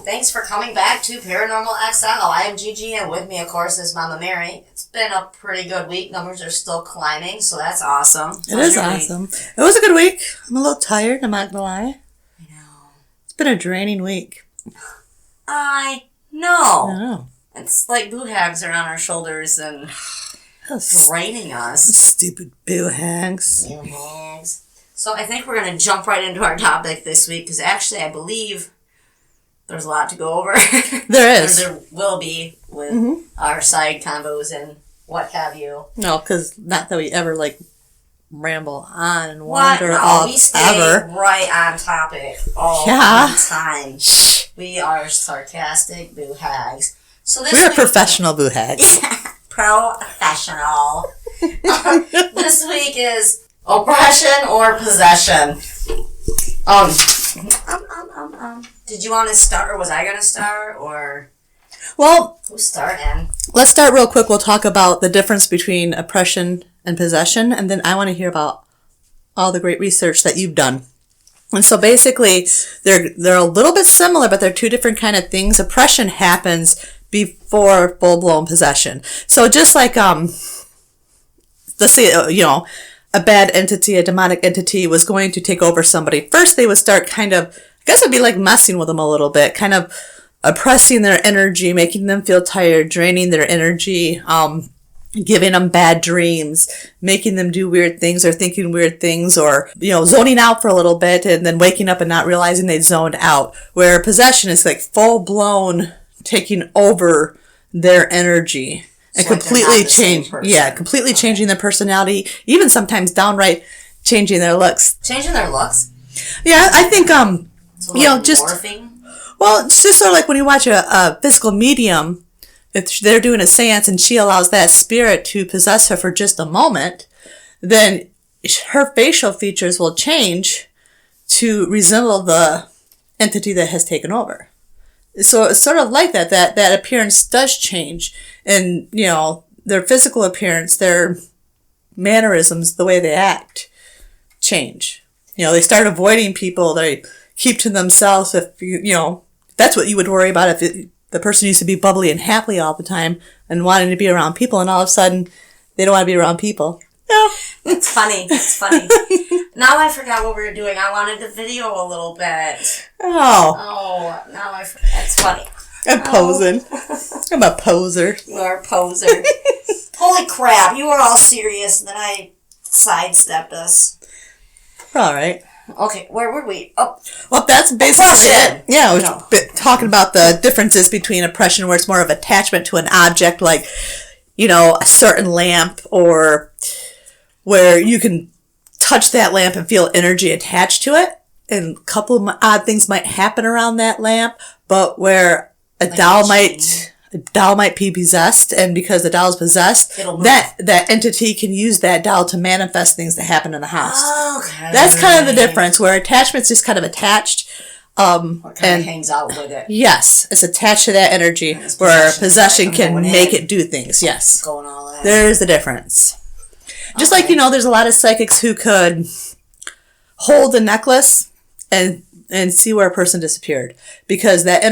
Thanks for coming back to Paranormal XL. I am Gigi, and with me, of course, is Mama Mary. It's been a pretty good week. Numbers are still climbing, so that's awesome. It is awesome. It was a good week. I'm a little tired, I'm not gonna lie. I know. It's been a draining week. I know. I know. It's like boo hags are on our shoulders and draining us. Stupid boo hags. Boo hags. So I think we're going to jump right into our topic this week, because actually I believe there's a lot to go over. There is. There will be with our side combos and what have you. No, because not that we ever, ramble on and wander No, off we stay ever. right on topic all the time. Shh. We are sarcastic boo hags. So this We're week, professional boo hags. Professional. This week is oppression or possession. Did you want to start, or was I going to start, or Well, who's starting? let's start real quick. We'll talk about the difference between oppression and possession, and then I want to hear about all the great research that you've done. And so basically, they're a little bit similar, but they're two different kind of things. Oppression happens before full-blown possession. So just like, let's say, a bad entity, a demonic entity was going to take over somebody. First, they would start kind of, I guess it'd be like messing with them a little bit, kind of oppressing their energy, making them feel tired, draining their energy, giving them bad dreams, making them do weird things or thinking weird things, or, zoning out for a little bit and then waking up and not realizing they zoned out. Where possession is like full-blown taking over their energy and So completely changing their personality, even sometimes downright changing their looks. Changing their looks? Yeah, I think, So morphing? Well, it's just sort of like when you watch a physical medium, if they're doing a seance and she allows that spirit to possess her for just a moment, then her facial features will change to resemble the entity that has taken over. So it's sort of like that appearance does change. And, their physical appearance, their mannerisms, the way they act, change. They start avoiding people. They keep to themselves. If, that's what you would worry about if the person used to be bubbly and happy all the time and wanting to be around people, and all of a sudden they don't want to be around people. Yeah. It's funny. Now I forgot what we were doing. I wanted to video a little bit. Oh, now I forgot. It's funny. I'm posing. I'm a poser. You are a poser. Holy crap, you were all serious, and then I sidestepped us. All right. Okay, where were we? Oh. Well, that's basically Oppression. it. Yeah, I was talking about the differences between oppression, where it's more of attachment to an object, like, a certain lamp, or where you can touch that lamp and feel energy attached to it. And a couple of odd things might happen around that lamp, but where a doll might be possessed, and because the doll is possessed, that entity can use that doll to manifest things that happen in the house. Okay. That's kind of the difference, where attachment's just kind of attached. Or kind of hangs out with it. Yes, it's attached to that energy, where possession can make it do things. Yes. Going all in. There's the difference. Just like, there's a lot of psychics who could hold a necklace and see where a person disappeared, because that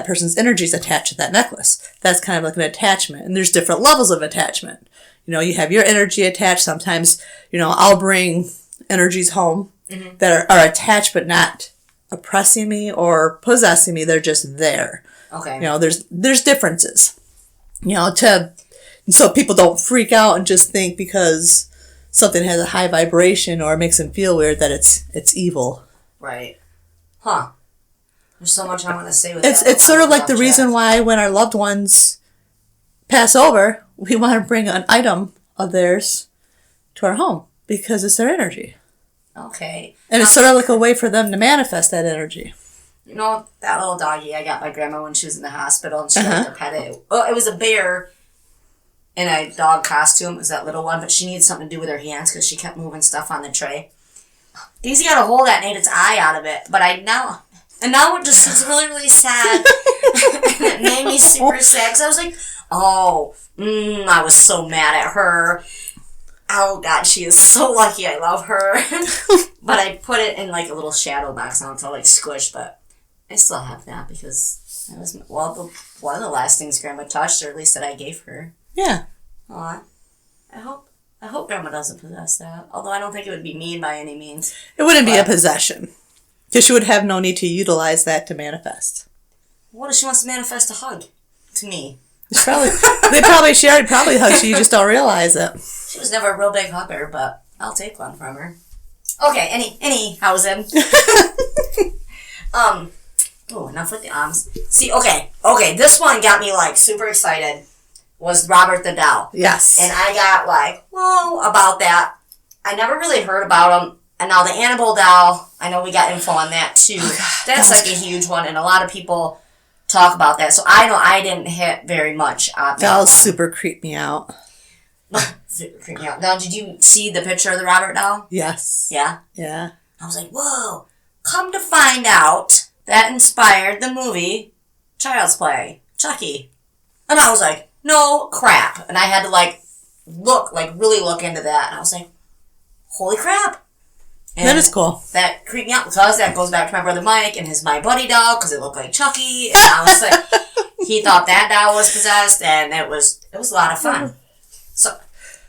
person's energy is attached to that necklace. That's kind of like an attachment. And there's different levels of attachment. You have your energy attached. Sometimes, I'll bring energies home that are attached but not oppressing me or possessing me. They're just there. Okay. There's differences. So people don't freak out and just think because something has a high vibration or makes them feel weird that it's evil. Right. Huh. There's so much I want to say with that. It's sort of like the reason why when our loved ones pass over, we want to bring an item of theirs to our home, because it's their energy. Okay. And it's sort of like a way for them to manifest that energy. You know, that little doggy I got my grandma when she was in the hospital and she liked to pet it. Oh, it was a bear in a dog costume. It was that little one, but she needed something to do with her hands because she kept moving stuff on the tray. Daisy got a hold of that and ate its eye out of it, but now it just was really, really sad. And it made me super sad because I was like, I was so mad at her. Oh, God, she is so lucky. I love her. But I put it in, like, a little shadow box now until, like, squished, but I still have that because it was, one of the last things Grandma touched, or at least that I gave her. Yeah. Aw. I hope Grandma doesn't possess that. Although I don't think it would be mean by any means. It wouldn't be a possession. Because she would have no need to utilize that to manifest. What if she wants to manifest a hug to me? She already probably hugs you, you just don't realize it. She was never a real big hugger, but I'll take one from her. Okay, any housing. Enough with the arms. See, okay, this one got me, like, super excited. Was Robert the Doll. Yes. And I got, like, whoa, about that. I never really heard about him. And now the Annabelle doll, I know we got info on that, too. Oh, God, that's like a huge one, and a lot of people talk about that. So I know I didn't hit very much on that Dolls one. super creep me out. Super creep me out. Now, did you see the picture of the Robert doll? Yes. Yeah? Yeah. I was like, whoa. Come to find out, that inspired the movie Child's Play, Chucky. And I was like, no crap. And I had to, like, really look into that. And I was like, holy crap. And that is cool. That creeped me out because that goes back to my brother Mike and his My Buddy doll because it looked like Chucky. And I was like, he thought that doll was possessed, and it was a lot of fun. So,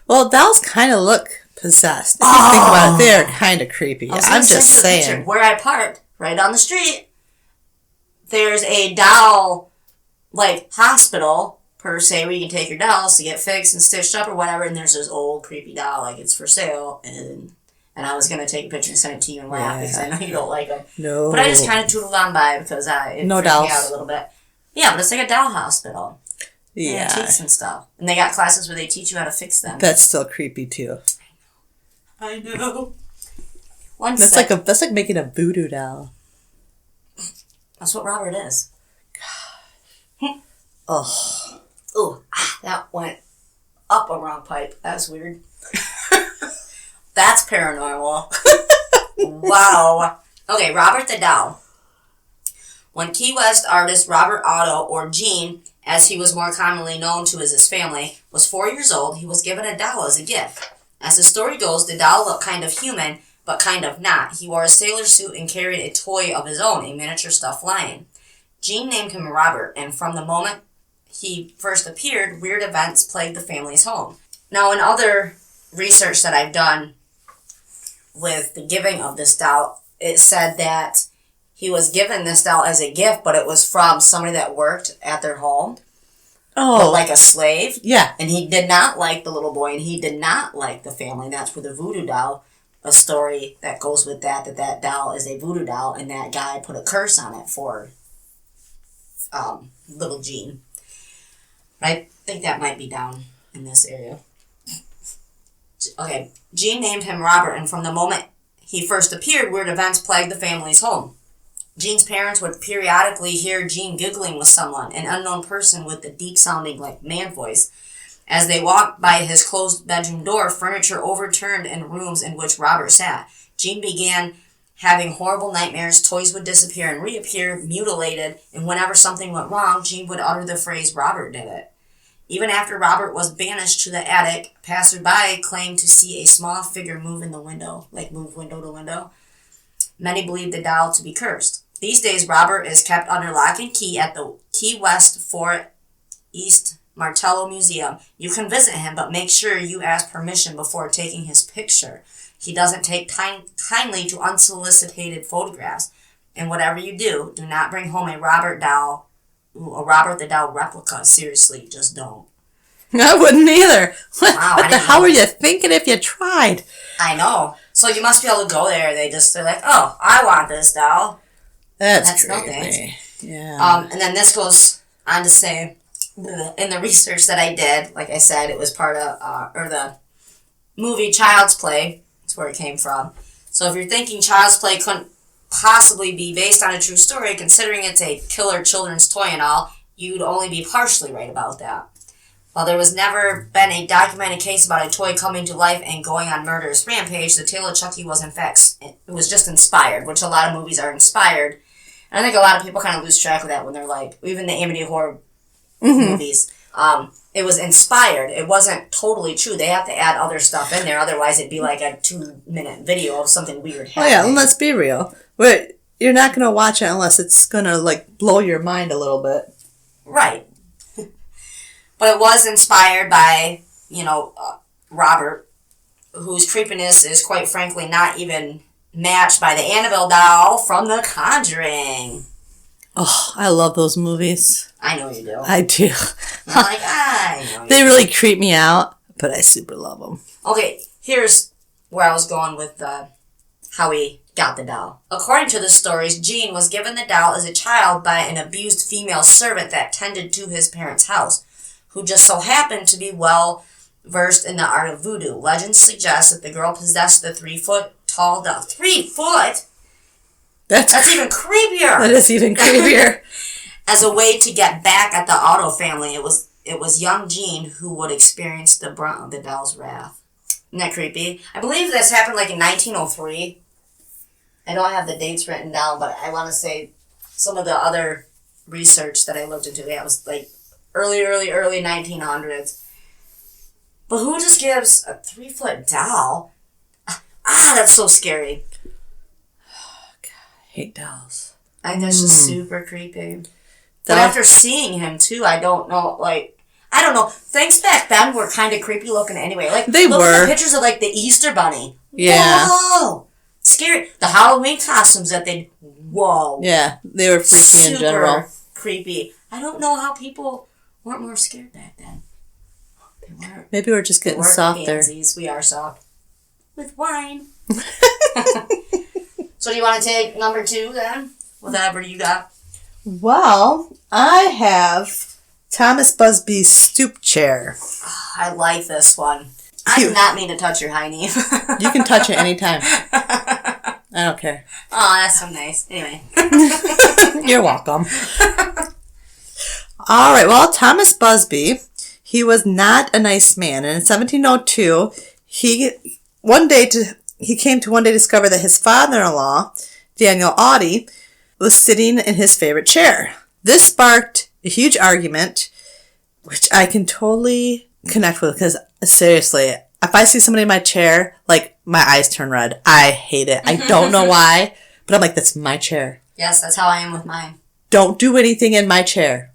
well, dolls kind of look possessed. If you think about it, they're kind of creepy. I'm just saying. Where I parked, right on the street, there's a doll, like, hospital, per se, where you can take your dolls to get fixed and stitched up or whatever, and there's this old creepy doll, like, it's for sale, and I was going to take a picture and send it to you and laugh because I know you don't like them. No. But I just kind of tootled on by because it freaked me out a little bit. Yeah, but it's like a doll hospital. Yeah. Antiques and stuff. And they got classes where they teach you how to fix them. That's still creepy, too. I know. That's like making a voodoo doll. That's what Robert is. Gosh. Oh. Ooh, that went up a wrong pipe. That was weird. That's paranormal. Wow. Okay, Robert the Doll. When Key West artist Robert Otto, or Gene, as he was more commonly known to as his family, was 4 years old, he was given a doll as a gift. As the story goes, the doll looked kind of human, but kind of not. He wore a sailor suit and carried a toy of his own, a miniature stuffed lion. Gene named him Robert, and from the moment he first appeared, weird events plagued the family's home. Now, in other research that I've done with the giving of this doll, it said that he was given this doll as a gift, but it was from somebody that worked at their home. Oh. Like a slave. Yeah. And he did not like the little boy, and he did not like the family. That's where the voodoo doll, a story that goes with that doll is a voodoo doll, and that guy put a curse on it for little Gene. I think that might be down in this area. Okay, Gene named him Robert, and from the moment he first appeared, weird events plagued the family's home. Gene's parents would periodically hear Gene giggling with someone, an unknown person with a deep-sounding, like, man voice. As they walked by his closed bedroom door, furniture overturned in rooms in which Robert sat. Gene began having horrible nightmares, toys would disappear and reappear, mutilated, and whenever something went wrong, Gene would utter the phrase, "Robert did it." Even after Robert was banished to the attic, passersby claimed to see a small figure move in the window, like move window to window. Many believed the doll to be cursed. These days, Robert is kept under lock and key at the Key West Fort East Martello Museum. You can visit him, but make sure you ask permission before taking his picture. He doesn't take kindly to unsolicited photographs. And whatever you do, do not bring home a Robert the Doll replica. Seriously, just don't. I wouldn't either. Wow, what the hell were you thinking if you tried? I know. So you must be able to go there. They're like, oh, I want this doll. That's no thanks. Yeah. And then this goes on to say, in the research that I did, like I said, it was part of, the movie Child's Play. That's where it came from. So if you're thinking Child's Play couldn't possibly be based on a true story, considering it's a killer children's toy and all, you'd only be partially right about that. While there was never been a documented case about a toy coming to life and going on murderous rampage, the tale of Chucky was in fact, it was just inspired, which a lot of movies are inspired. And I think a lot of people kind of lose track of that when they're like, even the Amityville horror movies, it was inspired. It wasn't totally true. They have to add other stuff in there, otherwise it'd be like a 2-minute video of something weird happening. Oh yeah, and let's be real. You're not going to watch it unless it's going to like blow your mind a little bit. Right. But it was inspired by, Robert, whose creepiness is quite frankly not even matched by the Annabelle doll from The Conjuring. Oh, I love those movies. I know you do. I do. I'm like, I know you They do. really creep me out, but I super love them. Okay, here's where I was going with how he got the doll. According to the stories, Gene was given the doll as a child by an abused female servant that tended to his parents' house, who just so happened to be well versed in the art of voodoo. Legends suggest that the girl possessed the 3-foot tall doll. 3 foot? That's even creepier. That is even creepier. As a way to get back at the Otto family, it was young Gene who would experience the brunt of the doll's wrath. Isn't that creepy? I believe this happened like in 1903. I don't have the dates written down, but I want to say some of the other research that I looked into, that was like early 1900s. But who just gives a 3-foot doll? That's so scary. God, I hate dolls. I think that's just super creepy. But after seeing him too, I don't know, I don't know. Things back then were kind of creepy looking anyway. Like, they look were. at the pictures of like the Easter Bunny. Yeah. Whoa! Scary. The Halloween costumes that they, whoa. Yeah, they were freaky in general. Creepy. I don't know how people weren't more scared back then. They weren't. Maybe we're just getting softer. Pansies. We are soft. With wine. So do you want to take number 2 then? Whatever you got. Well, I have Thomas Busby's stoop chair. I like this one. I do not mean to touch your hiney. You can touch it anytime. I don't care. Oh, that's so nice. Anyway. You're welcome. All right. Well, Thomas Busby, he was not a nice man. And in 1702, he came to one day discover that his father-in-law, Daniel Audie, was sitting in his favorite chair. This sparked a huge argument, which I can totally connect with, because seriously, if I see somebody in my chair, like, my eyes turn red. I hate it. I don't know why, but I'm like, that's my chair. Yes, that's how I am with mine. Don't do anything in my chair.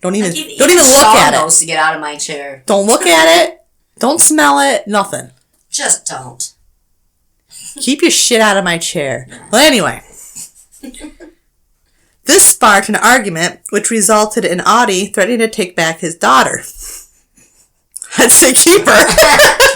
Don't even look at at it. To get out of my chair. Don't look at it. Don't smell it. Nothing. Just don't. Keep your shit out of my chair. Well, anyway. This sparked an argument which resulted in Audie threatening to take back his daughter. I'd say keep her.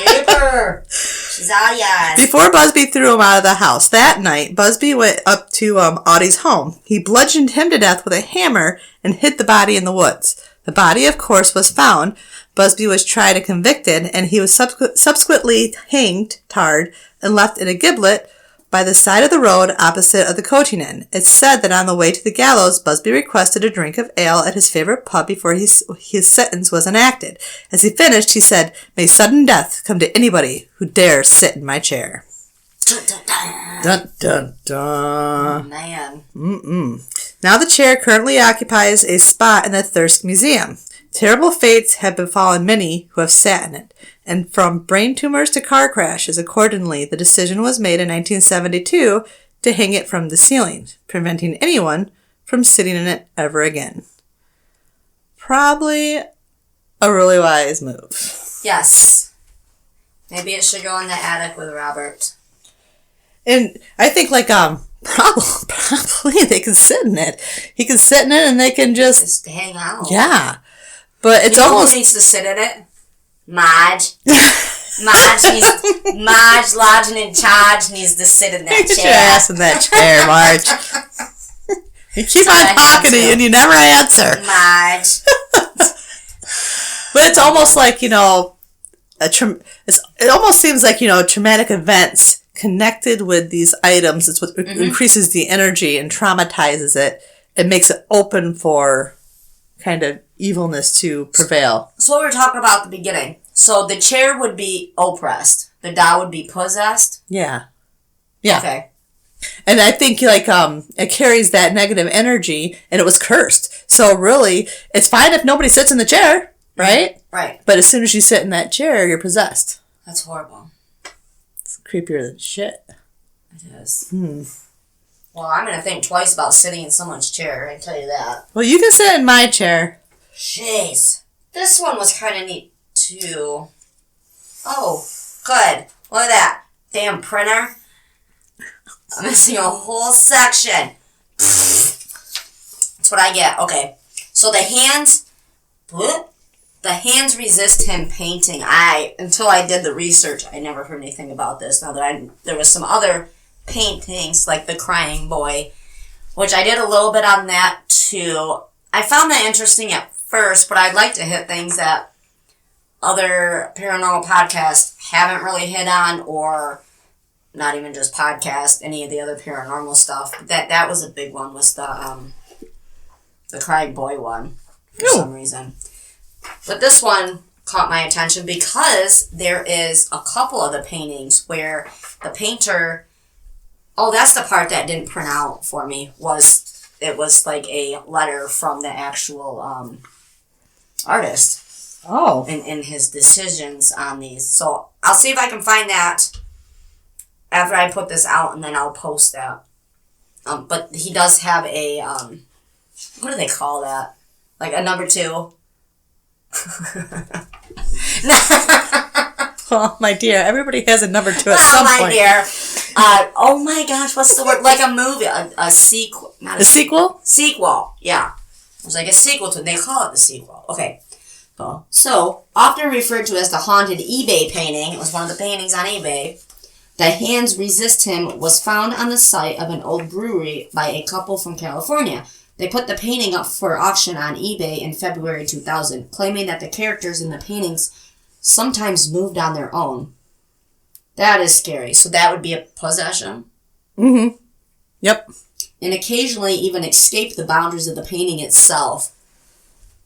Keep her. She's all yours. Before Busby threw him out of the house that night, Busby went up to Audie's home. He bludgeoned him to death with a hammer and hid the body in the woods. The body, of course, was found. Busby was tried and convicted, and he was subsequently hanged, tarred, and left in a gibbet by the side of the road opposite of the coaching inn. It's said that on the way to the gallows, Busby requested a drink of ale at his favorite pub before his sentence was enacted. As he finished, he said, "May sudden death come to anybody who dares sit in my chair." Dun, dun, dun. Dun, dun, dun. Oh, man. Now the chair currently occupies a spot in the Thirsk Museum. Terrible fates have befallen many who have sat in it, and from brain tumors to car crashes. Accordingly, the decision was made in 1972 to hang it from the ceiling, preventing anyone from sitting in it ever again. Probably a really wise move. Yes. Maybe it should go in the attic with Robert. And I think probably they can sit in it. He can sit in it and they can just hang out. Yeah. But it's almost... Who needs to sit in it? Marge. Marge, lodging in charge, needs to sit in that chair. Get your ass in that chair, Marge. You keep on talking to you and you never answer. Marge. But it's almost like, it almost seems like, traumatic events connected with these items. It's what increases the energy and traumatizes it. It makes it open for kind of evilness to prevail. So what we were talking about at the beginning. So the chair would be oppressed. The doll would be possessed. Yeah. Yeah. Okay. And I think it carries that negative energy, and it was cursed. So really, it's fine if nobody sits in the chair, right? Right. But as soon as you sit in that chair, you're possessed. That's horrible. It's creepier than shit. It is. Well, I'm going to think twice about sitting in someone's chair, I can tell you that. Well, you can sit in my chair. Jeez. This one was kind of neat, too. Oh, good. Look at that. Damn printer. I'm missing a whole section. That's what I get. Okay. So the hands resist him painting. Until I did the research, I never heard anything about this. Now that there was some other paintings, like the Crying Boy, which I did a little bit on that too. I found that interesting at first, but I'd like to hit things that other paranormal podcasts haven't really hit on, or not even just podcasts, any of the other paranormal stuff. That was a big one, was the Crying Boy one, for some reason. But this one caught my attention because there is a couple of the paintings where the painter... Oh, that's the part that didn't print out for me, it was like a letter from the actual artist. Oh. In his decisions on these. So I'll see if I can find that after I put this out, and then I'll post that. But he does have a, what do they call that? Like a number 2. Oh, my dear. Everybody has a number 2 at some point. Oh, my dear. Oh, my gosh. What's the word? Like a movie. A sequel. Not a sequel? Sequel. Yeah. It was like a sequel to... They call it the sequel. Okay. So, often referred to as the haunted eBay painting. It was one of the paintings on eBay. The Hands Resist Him was found on the site of an old brewery by a couple from California. They put the painting up for auction on eBay in February 2000, claiming that the characters in the paintings sometimes moved on their own. That is scary. So that would be a possession? Mm-hmm. Yep. And occasionally even escape the boundaries of the painting itself.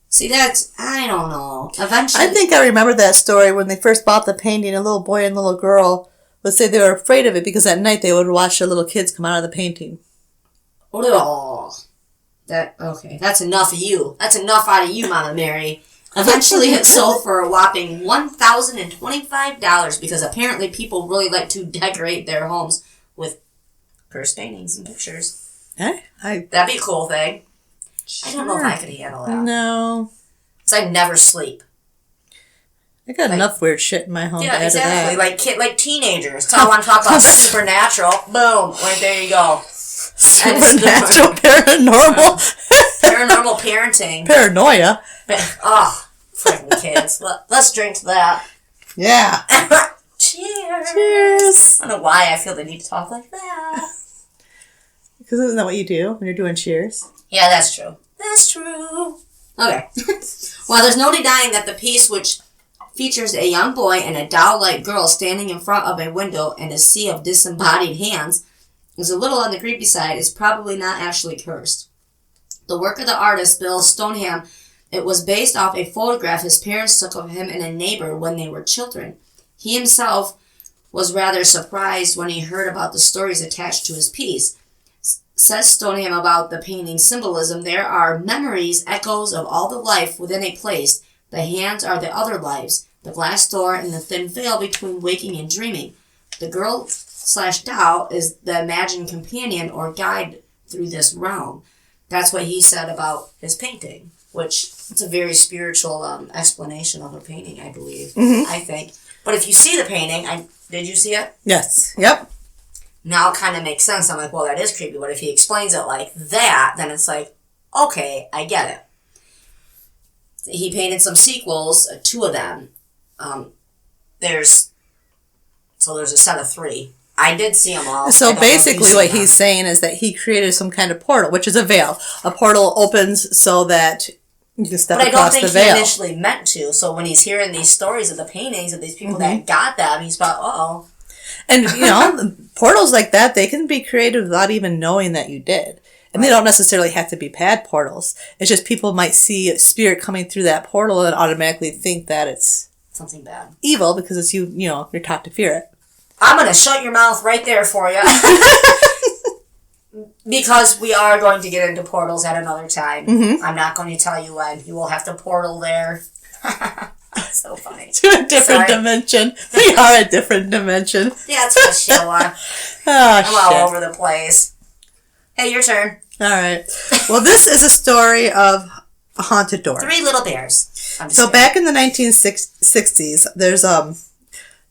See, I don't know. Eventually... I think I remember that story when they first bought the painting. A little boy and little girl would say they were afraid of it because at night they would watch the little kids come out of the painting. Oh, okay. That's enough of you. That's enough out of you, Mama Mary. Eventually it sold for a whopping $1,025 because apparently people really like to decorate their homes with cursed paintings and pictures. That'd be a cool thing. Sure. I don't know if I could handle that. No. Because I never sleep. I got enough weird shit in my home. Yeah, to exactly. Like teenagers. So I want to talk about supernatural. Boom. Right there you go. Supernatural, paranormal. Paranormal parenting. Paranoia. Oh, freaking kids. Let's drink to that. Yeah. Cheers. Cheers. I don't know why I feel the need to talk like that. Because isn't that what you do when you're doing cheers? Yeah, that's true. That's true. Okay. Well, there's no denying that the piece, which features a young boy and a doll-like girl standing in front of a window and a sea of disembodied hands, is a little on the creepy side, is probably not actually cursed. The work of the artist, Bill Stoneham, it was based off a photograph his parents took of him and a neighbor when they were children. He himself was rather surprised when he heard about the stories attached to his piece. Says Stoneham about the painting's symbolism, there are memories, echoes of all the life within a place. The hands are the other lives, the glass door and the thin veil between waking and dreaming. The girl/doll is the imagined companion or guide through this realm. That's what he said about his painting, which it's a very spiritual explanation of a painting, I believe, I think. But if you see the painting, did you see it? Yes. Yep. Now it kind of makes sense. I'm like, well, that is creepy. But if he explains it like that, then it's like, okay, I get it. He painted some sequels, 2 of them. There's a set of 3. I did see them all. So basically what he's saying is that he created some kind of portal, which is a veil. A portal opens so that you can step across the veil. But I don't think he initially meant to. So when he's hearing these stories of the paintings of these people that got them, he's about, uh-oh. And, portals like that, they can be created without even knowing that you did. And they don't necessarily have to be bad portals. It's just people might see a spirit coming through that portal and automatically think that it's something bad. Evil because it's you're taught to fear it. I'm going to shut your mouth right there for you. Because we are going to get into portals at another time. Mm-hmm. I'm not going to tell you when. You will have to portal there. So funny. To a different dimension. We are a different dimension. Yeah, it's for show on. I'm all over the place. Hey, your turn. All right. Well, this is a story of a haunted door. 3 little bears. So back in the 1960s, there's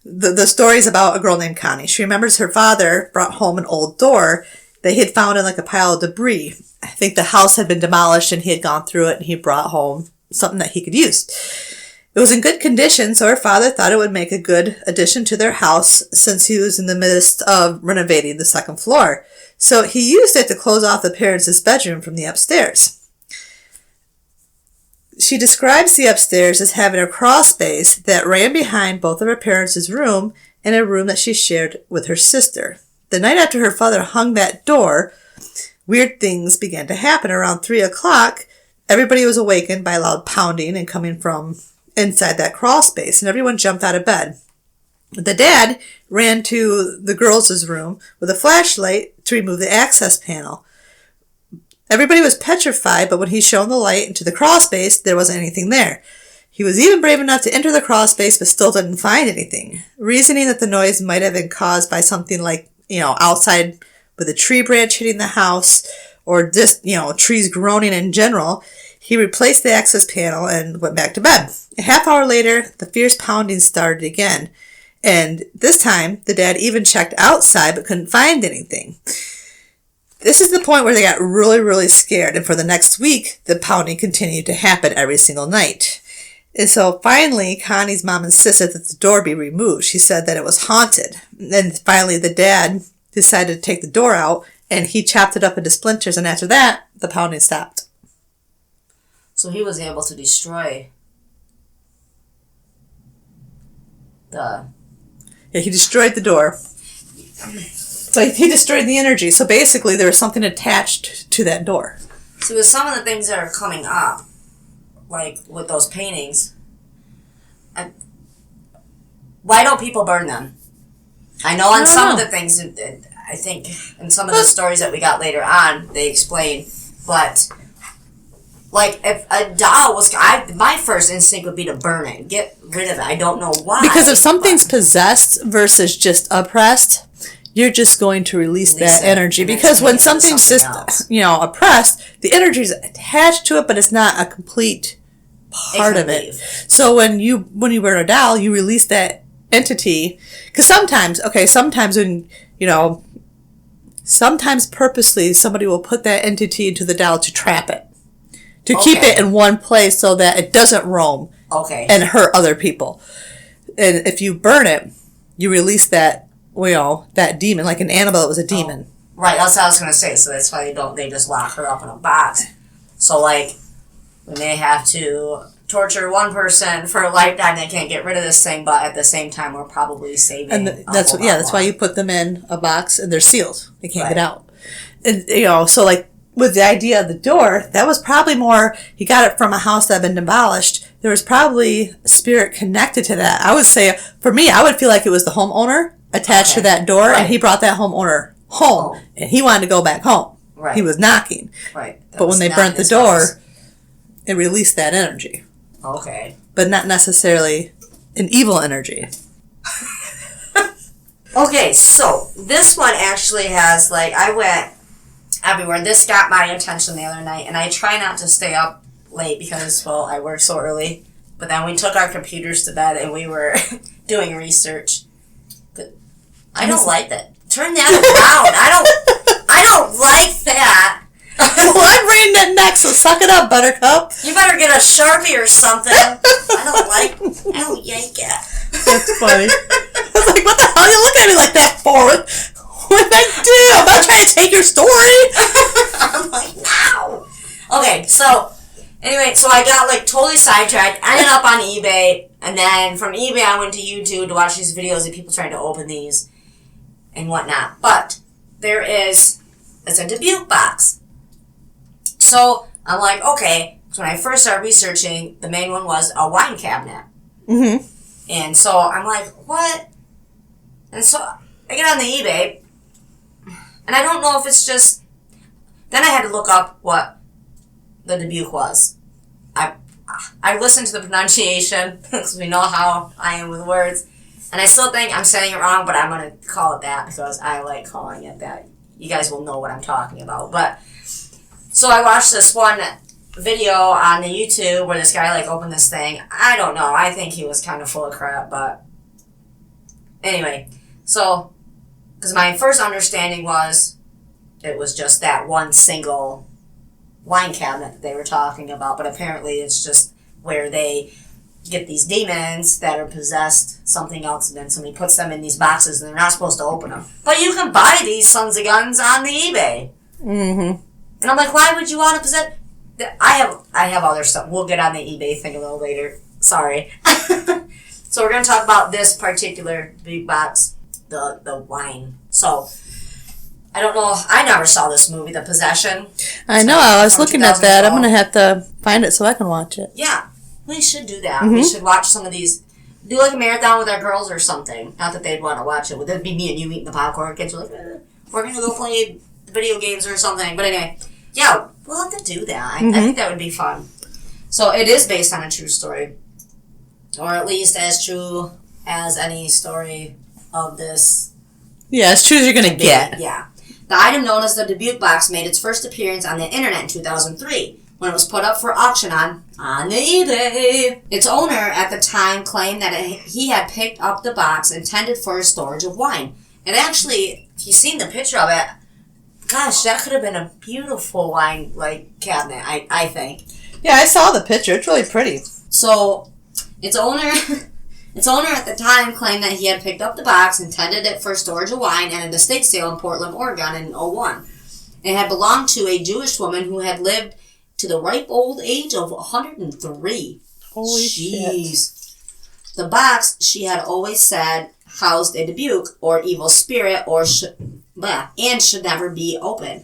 the story's about a girl named Connie. She remembers her father brought home an old door that he had found in like a pile of debris. I think the house had been demolished and he had gone through it and he brought home something that he could use. It was in good condition, so her father thought it would make a good addition to their house since he was in the midst of renovating the 2nd floor. So he used it to close off the parents' bedroom from the upstairs. She describes the upstairs as having a crawl space that ran behind both of her parents' room and a room that she shared with her sister. The night after her father hung that door, weird things began to happen. Around 3 o'clock, everybody was awakened by loud pounding and coming from inside that crawl space, and everyone jumped out of bed. The dad ran to the girls' room with a flashlight to remove the access panel. Everybody was petrified, but when he shone the light into the crawl space, there wasn't anything there. He was even brave enough to enter the crawl space, but still didn't find anything, reasoning that the noise might have been caused by something like, outside with a tree branch hitting the house or just, trees groaning in general. He replaced the access panel and went back to bed. A half hour later, the fierce pounding started again. And this time, the dad even checked outside but couldn't find anything. This is the point where they got really, really scared. And for the next week, the pounding continued to happen every single night. And so finally, Connie's mom insisted that the door be removed. She said that it was haunted. And finally, the dad decided to take the door out, and he chopped it up into splinters. And after that, the pounding stopped. So he was able to destroy the... Yeah, he destroyed the door. So he destroyed the energy. So basically, there was something attached to that door. So with some of the things that are coming up, like with those paintings, why don't people burn them? I know on some of the things, I think in some of the stories that we got later on, they explain, but like if a doll was, my first instinct would be to burn it, get rid of it. I don't know why. Because if something's possessed versus just oppressed, you're just going to release that energy. Because when something's just, oppressed, the energy is attached to it, but it's not a complete part of it. So when you burn a doll, you release that entity. Because sometimes when, sometimes purposely somebody will put that entity into the doll to trap it. To keep it in one place so that it doesn't roam and hurt other people. And if you burn it, you release that, that demon, like an Annabelle was a demon. Right, that's what I was going to say. So that's why they just lock her up in a box. So, like, when they have to torture one person for a lifetime, they can't get rid of this thing, but at the same time, we're probably saving that's why you put them in a box and they're sealed. They can't get out. And, so, like, with the idea of the door, that was probably more, he got it from a house that had been demolished. There was probably a spirit connected to that. I would say, for me, I would feel like it was the homeowner attached to that door, and he brought that homeowner home, and he wanted to go back home. Right. He was knocking. Right. But when they burnt the door, it released that energy. Okay. But not necessarily an evil energy. Okay, so this one actually has, I went everywhere. This got my attention the other night, and I try not to stay up late because, I work so early. But then we took our computers to bed, and we were doing research. I don't like that. Turn that around. I don't like that. Well, I'm reading it next, so suck it up, Buttercup. You better get a Sharpie or something. I don't yank it. That's funny. I was like, what the hell are you looking at me like that for? What did I do? I'm not trying to take your story. I'm like, no. Okay, so, anyway, so I got, totally sidetracked. I ended up on eBay, and then from eBay I went to YouTube to watch these videos of people trying to open these. and whatnot. But it's a Dubuque box. So I'm like, okay. So when I first started researching, the main one was a wine cabinet. Mm-hmm. And so I'm like, what? And so I get on the eBay, and I don't know if it's just... Then I had to look up what the Dubuque was. I listened to the pronunciation, because we know how I am with words. And I still think I'm saying it wrong, but I'm going to call it that because I like calling it that. You guys will know what I'm talking about. But so I watched this one video on the YouTube where this guy like opened this thing. I don't know. I think he was kind of full of crap, but anyway. So, because my first understanding was it was just that one single wine cabinet that they were talking about, but apparently it's just where they get these demons that are possessed something else, and then somebody puts them in these boxes and they're not supposed to open them. But you can buy these sons of guns on the eBay. Mm-hmm. And I'm like, why would you want to possess... I have other stuff. We'll get on the eBay thing a little later. Sorry. So we're going to talk about this particular big box, the wine. So, I don't know. I never saw this movie, The Possession. I know. I was looking at that. I'm going to have to find it so I can watch it. Yeah. We should do that. Mm-hmm. We should watch some of these. Do like a marathon with our girls or something. Not that they'd want to watch it. Would that be me and you eating the popcorn? Kids are like, we're going to go play video games or something. But anyway, yeah, we'll have to do that. I think that would be fun. So it is based on a true story. Or at least as true as any story of this. Yeah, as true as you're going to get. Yeah. The item known as the Dubuque box made its first appearance on the internet in 2003 when it was put up for auction on the eBay. Its owner at the time claimed that he had picked up the box intended for storage of wine. And actually, if you've seen the picture of it, gosh, that could have been a beautiful wine cabinet, I think. Yeah, I saw the picture. It's really pretty. So, its owner at the time claimed that he had picked up the box, intended it for storage of wine, and an estate sale in Portland, Oregon in 2001. It had belonged to a Jewish woman who had lived to the ripe old age of 103. Holy shit. The box, she had always said, housed a Dubuque, or evil spirit, and should never be opened.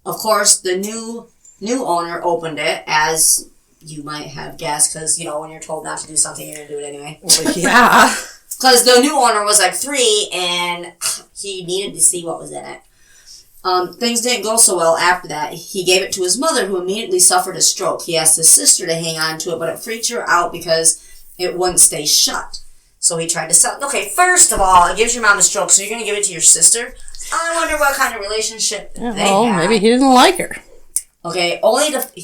Of course, the new owner opened it, as you might have guessed, because, when you're told not to do something, you're going to do it anyway. Well, yeah. Because the new owner was 3, and he needed to see what was in it. Things didn't go so well after that. He gave it to his mother, who immediately suffered a stroke. He asked his sister to hang on to it, but it freaked her out because it wouldn't stay shut. So he tried to sell it. Okay, first of all, it gives your mom a stroke, so you're going to give it to your sister? I wonder what kind of relationship they had. Maybe he didn't like her. Okay,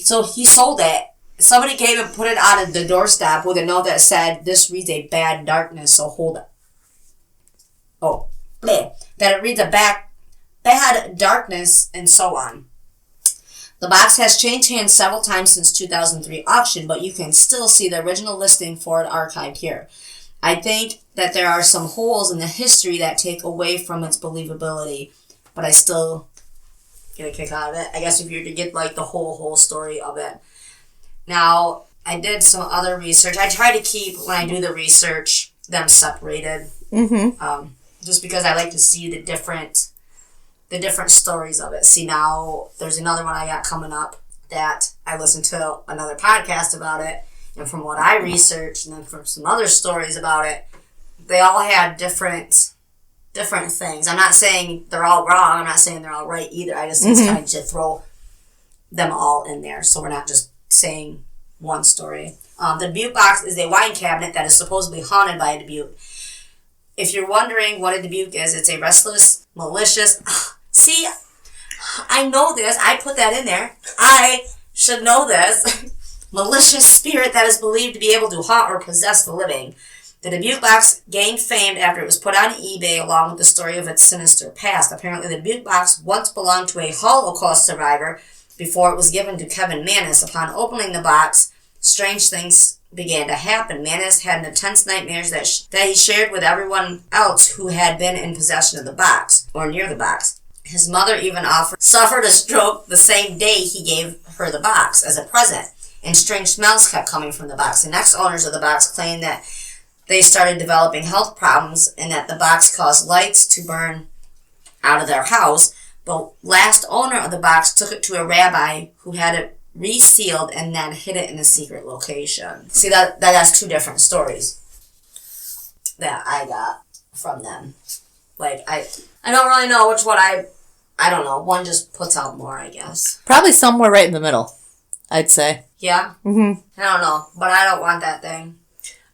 so he sold it. Somebody came and put it on the doorstep with a note that said, "This reads a bad darkness, so hold it." Oh, bleh. That it reads a bad darkness, and so on. The box has changed hands several times since 2003 auction, but you can still see the original listing for it archived here. I think that there are some holes in the history that take away from its believability, but I still get a kick out of it. I guess if you were to get the whole story of it. Now, I did some other research. I try to keep, when I do the research, them separated. Mm-hmm. Just because I like to see the different stories of it. See, now, there's another one I got coming up that I listened to another podcast about it, and from what I researched, and then from some other stories about it, they all had different things. I'm not saying they're all wrong. I'm not saying they're all right either. I just kind of to throw them all in there, so we're not just saying one story. The Dubuque box is a wine cabinet that is supposedly haunted by a Dubuque. If you're wondering what a Dubuque is, it's a restless, malicious... See, I know this. I put that in there. I should know this. Malicious spirit that is believed to be able to haunt or possess the living. The Dubuque box gained fame after it was put on eBay along with the story of its sinister past. Apparently, the Dubuque box once belonged to a Holocaust survivor before it was given to Kevin Mannis. Upon opening the box, strange things began to happen. Mannis had intense nightmares that he shared with everyone else who had been in possession of the box, or near the box. His mother even suffered a stroke the same day he gave her the box as a present, and strange smells kept coming from the box. The next owners of the box claimed that they started developing health problems and that the box caused lights to burn out of their house. The last owner of the box took it to a rabbi who had it resealed and then hid it in a secret location. See, that's two different stories that I got from them. Like, I don't really know which one I don't know. One just puts out more, I guess. Probably somewhere right in the middle, I'd say. Yeah? Mm-hmm. I don't know, but I don't want that thing.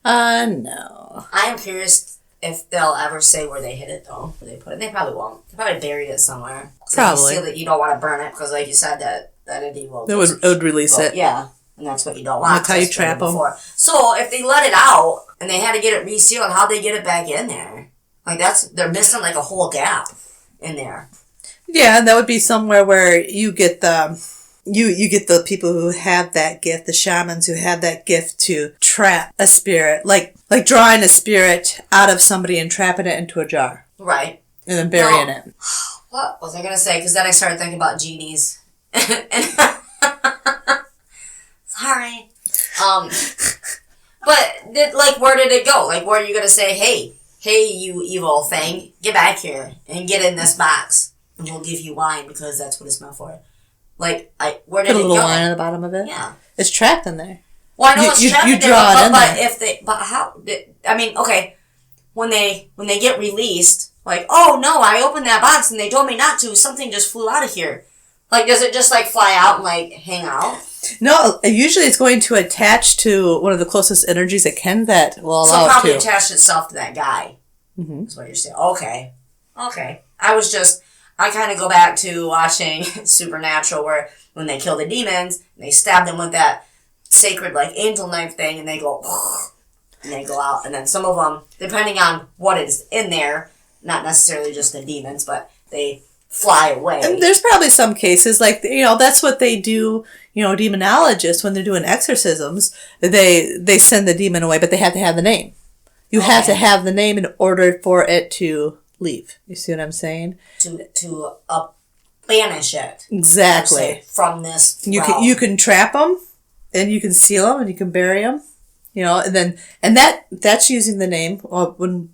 No. I am curious if they'll ever say where they hid it, though. Where they put it. They probably won't. They probably buried it somewhere. Probably. You see that you don't want to burn it, because like you said, that entity will it would release it. Yeah, and that's what you don't want. That's how you trap them. So if they let it out, and they had to get it resealed, how'd they get it back in there? Like, they're missing like a whole gap in there. Yeah, that would be somewhere where you get the you get the people who have that gift, the shamans who have that gift to trap a spirit, like drawing a spirit out of somebody and trapping it into a jar. Right. And then burying it. What was I going to say? Because then I started thinking about genies. Sorry. But, where did it go? Like, where are you going to say, hey, you evil thing, get back here and get in this box, and we'll give you wine because that's what it's meant for. Like, where did it go? Put a little wine on the bottom of it? Yeah. It's trapped in there. Well, I know it's trapped in there, but how, okay, when they get released, like, oh no, I opened that box and they told me not to, something just flew out of here. Like, does it just, fly out and, hang out? No, usually it's going to attach to one of the closest energies it can that will allow it to. So probably attached itself to that guy. Mm-hmm. That's what you're saying. Okay. I kind of go back to watching Supernatural, where when they kill the demons, they stab them with that sacred, angel knife thing, and they go, and they go out. And then some of them, depending on what is in there, not necessarily just the demons, but they fly away. And there's probably some cases, that's what they do, demonologists, when they're doing exorcisms, they send the demon away, but they have to have the name. You have to have the name in order for it to leave. You see what I'm saying? To banish it. Exactly. From this realm. You can trap them, and you can seal them, and you can bury them, and that's using the name. Well, when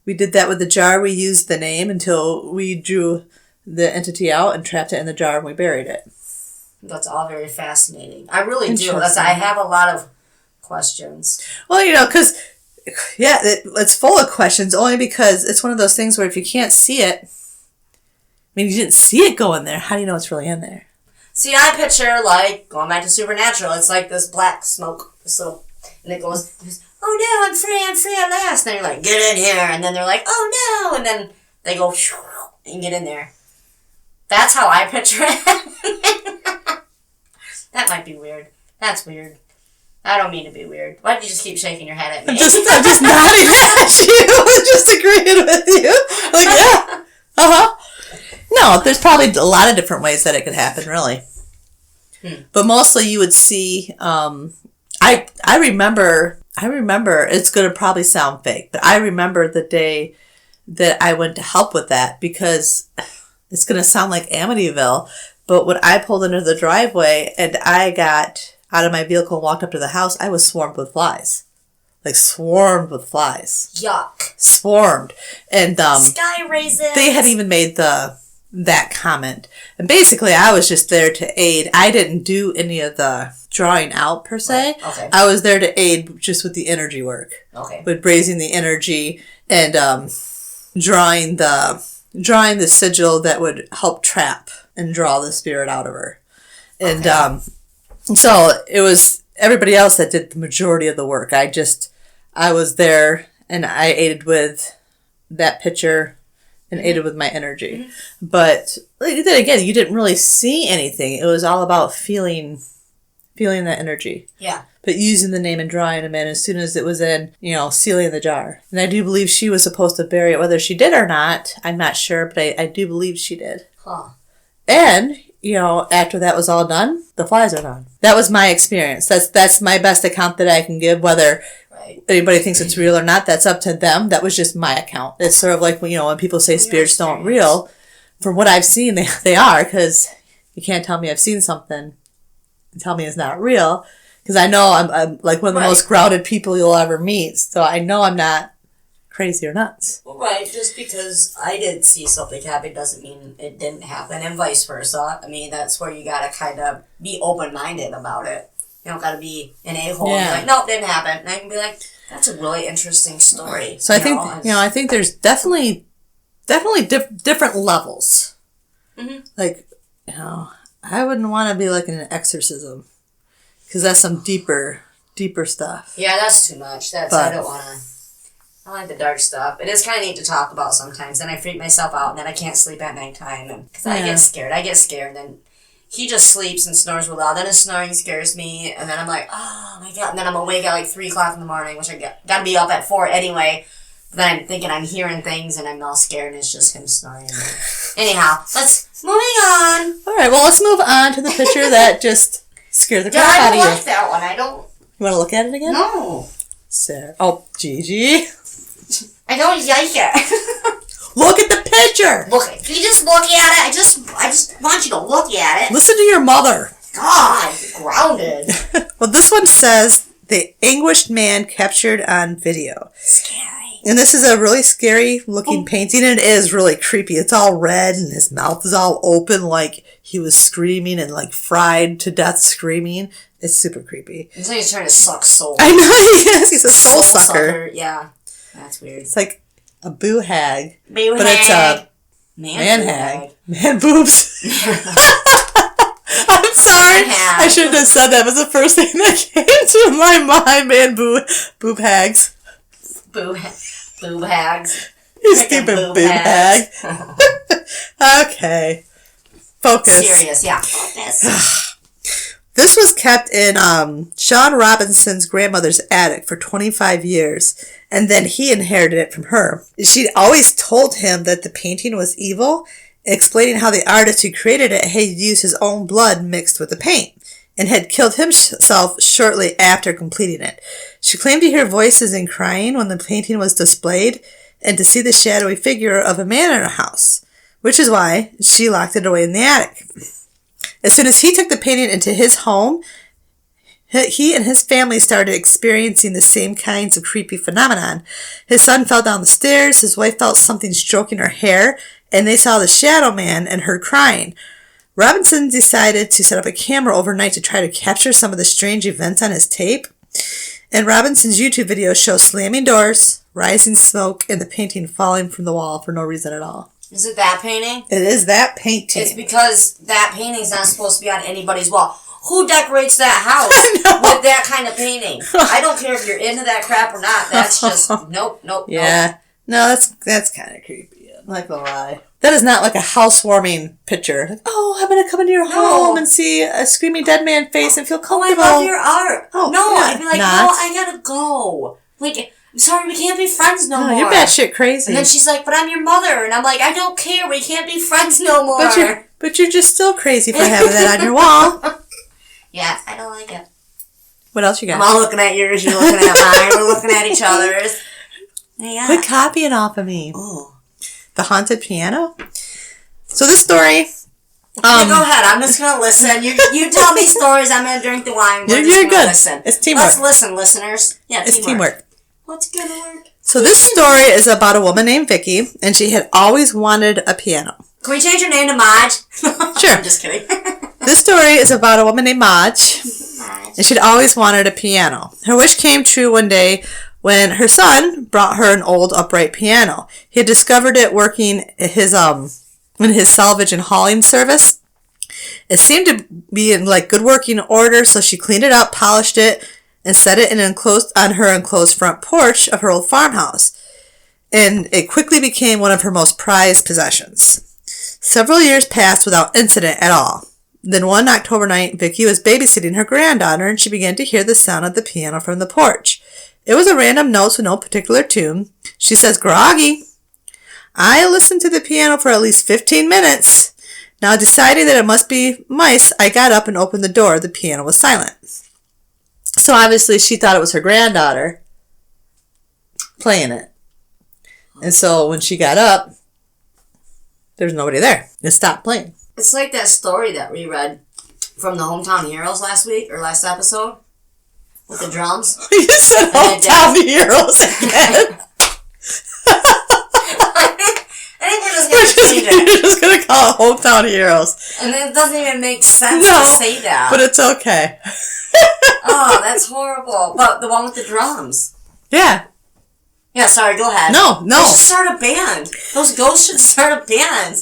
we did that with the jar, we used the name until we drew the entity out and trapped it in the jar, and we buried it. That's all very fascinating. I really do. I have a lot of questions. Well, because, it's full of questions, only because it's one of those things where if you can't see it, you didn't see it go in there, how do you know it's really in there? See, I picture, going back to Supernatural, it's like this black smoke, and it goes, oh no, I'm free at last. And then you're like, get in here. And then they're like, oh no. And then they go, and get in there. That's how I picture it. That might be weird. That's weird. I don't mean to be weird. Why did you just keep shaking your head at me? I'm just nodding at you. Just agreeing with you. Yeah. Uh-huh. No, there's probably a lot of different ways that it could happen, really. But mostly you would see, I remember, it's going to probably sound fake, but I remember the day that I went to help with that, because it's going to sound like Amityville, but when I pulled into the driveway and I got out of my vehicle and walked up to the house, I was swarmed with flies. Swarmed with flies. Yuck. Swarmed. And sky raisins. They had even made that comment. And basically, I was just there to aid. I didn't do any of the drawing out, per se. Right. Okay. I was there to aid just with the energy work. Okay. With raising the energy and drawing the sigil that would help trap and draw the spirit out of her. And so it was everybody else that did the majority of the work. I was there and I aided with that picture and aided with my energy. Mm-hmm. But then again, you didn't really see anything. It was all about feeling that energy. Yeah. But using the name and drawing them in as soon as it was in, sealing the jar. And I do believe she was supposed to bury it. Whether she did or not, I'm not sure, but I do believe she did. Huh. And, after that was all done, the flies are gone. That was my experience. That's my best account that I can give. Whether anybody thinks it's real or not, that's up to them. That was just my account. It's sort of like, when people say spirits don't real. From what I've seen, they are, because you can't tell me I've seen something and tell me it's not real. Because I know I'm like one of the most grounded people you'll ever meet. So I know I'm not crazy or nuts. Well, right, just because I did see something happen doesn't mean it didn't happen, and vice versa. I mean, that's where you gotta kind of be open-minded about it. You don't gotta be an a-hole and be like, nope, didn't happen. And I can be like, that's a really interesting story. So I think there's definitely different levels. Mm-hmm. Like, I wouldn't want to be like in an exorcism, because that's some deeper stuff. Yeah, that's too much. I don't want to. I like the dark stuff. It is kind of neat to talk about sometimes. Then I freak myself out, and then I can't sleep at nighttime. Because I get scared. And then he just sleeps and snores real loud. Then his snoring scares me. And then I'm like, oh my God. And then I'm awake at like 3 o'clock in the morning, which I got to be up at 4 anyway. But then I'm thinking I'm hearing things, and I'm all scared, and it's just him snoring. Anyhow, moving on. All right, well, let's move on to the picture that just scared the crap out of you. I don't like that one. I don't. You want to look at it again? No. Sarah. Oh, Gigi. I don't like it. Look at the picture. Look, can you just look at it? I just want you to look at it. Listen to your mother. God, grounded. Well, this one says the anguished man captured on video. Scary. And this is a really scary looking painting, and it is really creepy. It's all red, and his mouth is all open like he was screaming and like fried to death screaming. It's super creepy. It's like he's trying to suck soul. I know he is. He's a soul sucker. Yeah. That's weird. It's like a boo hag. Boo but hag. It's a man hag. Man boobs. I'm sorry. I shouldn't have said that. It was the first thing that came to my mind. Man boob hags. Boob hags. You stupid boob hag. Okay. Focus. Serious, yeah. Focus. This was kept in Sean Robinson's grandmother's attic for 25 years, and then he inherited it from her. She'd always told him that the painting was evil, explaining how the artist who created it had used his own blood mixed with the paint, and had killed himself shortly after completing it. She claimed to hear voices and crying when the painting was displayed, and to see the shadowy figure of a man in her house, which is why she locked it away in the attic. As soon as he took the painting into his home, he and his family started experiencing the same kinds of creepy phenomenon. His son fell down the stairs, his wife felt something stroking her hair, and they saw the shadow man and heard crying. Robinson decided to set up a camera overnight to try to capture some of the strange events on his tape. And Robinson's YouTube video shows slamming doors, rising smoke, and the painting falling from the wall for no reason at all. Is it that painting? It is that painting. It's because that painting's not supposed to be on anybody's wall. Who decorates that house with that kind of painting? I don't care if you're into that crap or not. That's just, nope. Yeah. No, that's kind of creepy. I'm not gonna lie. That is not like a housewarming picture. Like, oh, I'm gonna come into your home and see a screaming dead man face and feel comfortable. Oh, I love your art. Oh, no, yeah, I'd be like, no, I gotta go. Like, I'm sorry, we can't be friends no more. You're batshit crazy. And then she's like, but I'm your mother. And I'm like, I don't care. We can't be friends no more. But you're just still crazy for having that on your wall. Yeah, I don't like it. What else you got? I'm all looking at yours. You're looking at mine. We're looking at each other's. Yeah. Quit copying off of me. Oh. The haunted piano. So this story... yeah, go ahead. I'm just going to listen. You tell me stories. I'm going to drink the wine. You're good. Listen. It's teamwork. Let's listen, listeners. Yeah, It's teamwork. What's going to work? So this story is about a woman named Vicky, and she had always wanted a piano. Can we change her name to Maj? Sure. I'm just kidding. This story is about a woman named Maj, and she'd always wanted a piano. Her wish came true one day when her son brought her an old upright piano. He had discovered it working in his salvage and hauling service. It seemed to be in like good working order, so she cleaned it up, polished it, and set it on her enclosed front porch of her old farmhouse. And it quickly became one of her most prized possessions. Several years passed without incident at all. Then one October night, Vicky was babysitting her granddaughter, and she began to hear the sound of the piano from the porch. It was a random note with no particular tune. She says, "Groggy." I listened to the piano for at least 15 minutes. Now, deciding that it must be mice, I got up and opened the door. The piano was silent. So obviously she thought it was her granddaughter playing it. And so when she got up, there's nobody there. It stopped playing. It's like that story that we read from the Hometown Heroes last week, or last episode, with the drums. You said Hometown Heroes again. to call it Hometown Heroes. And it doesn't even make sense to say that. But it's okay. Oh, that's horrible. But the one with the drums. Yeah. Yeah, sorry, go ahead. No. They should start a band. Those ghosts should start a band.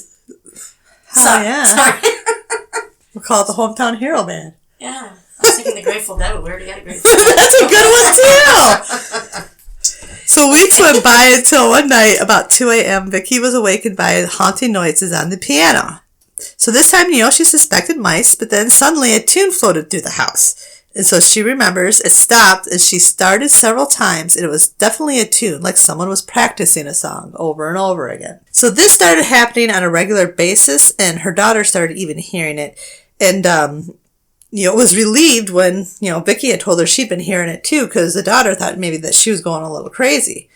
Yeah. Sorry. We'll call it the Hometown Hero Band. Yeah. I was thinking the Grateful Dead, but we already got a Grateful Dead. That's a good one, too. So weeks went by until one night, about 2 a.m., Vicky was awakened by haunting noises on the piano. So this time, she suspected mice, but then suddenly a tune floated through the house. And so she remembers it stopped and she started several times, and it was definitely a tune, like someone was practicing a song over and over again. So this started happening on a regular basis, and her daughter started even hearing it. And, was relieved when, Vicky had told her she'd been hearing it too, because the daughter thought maybe that she was going a little crazy.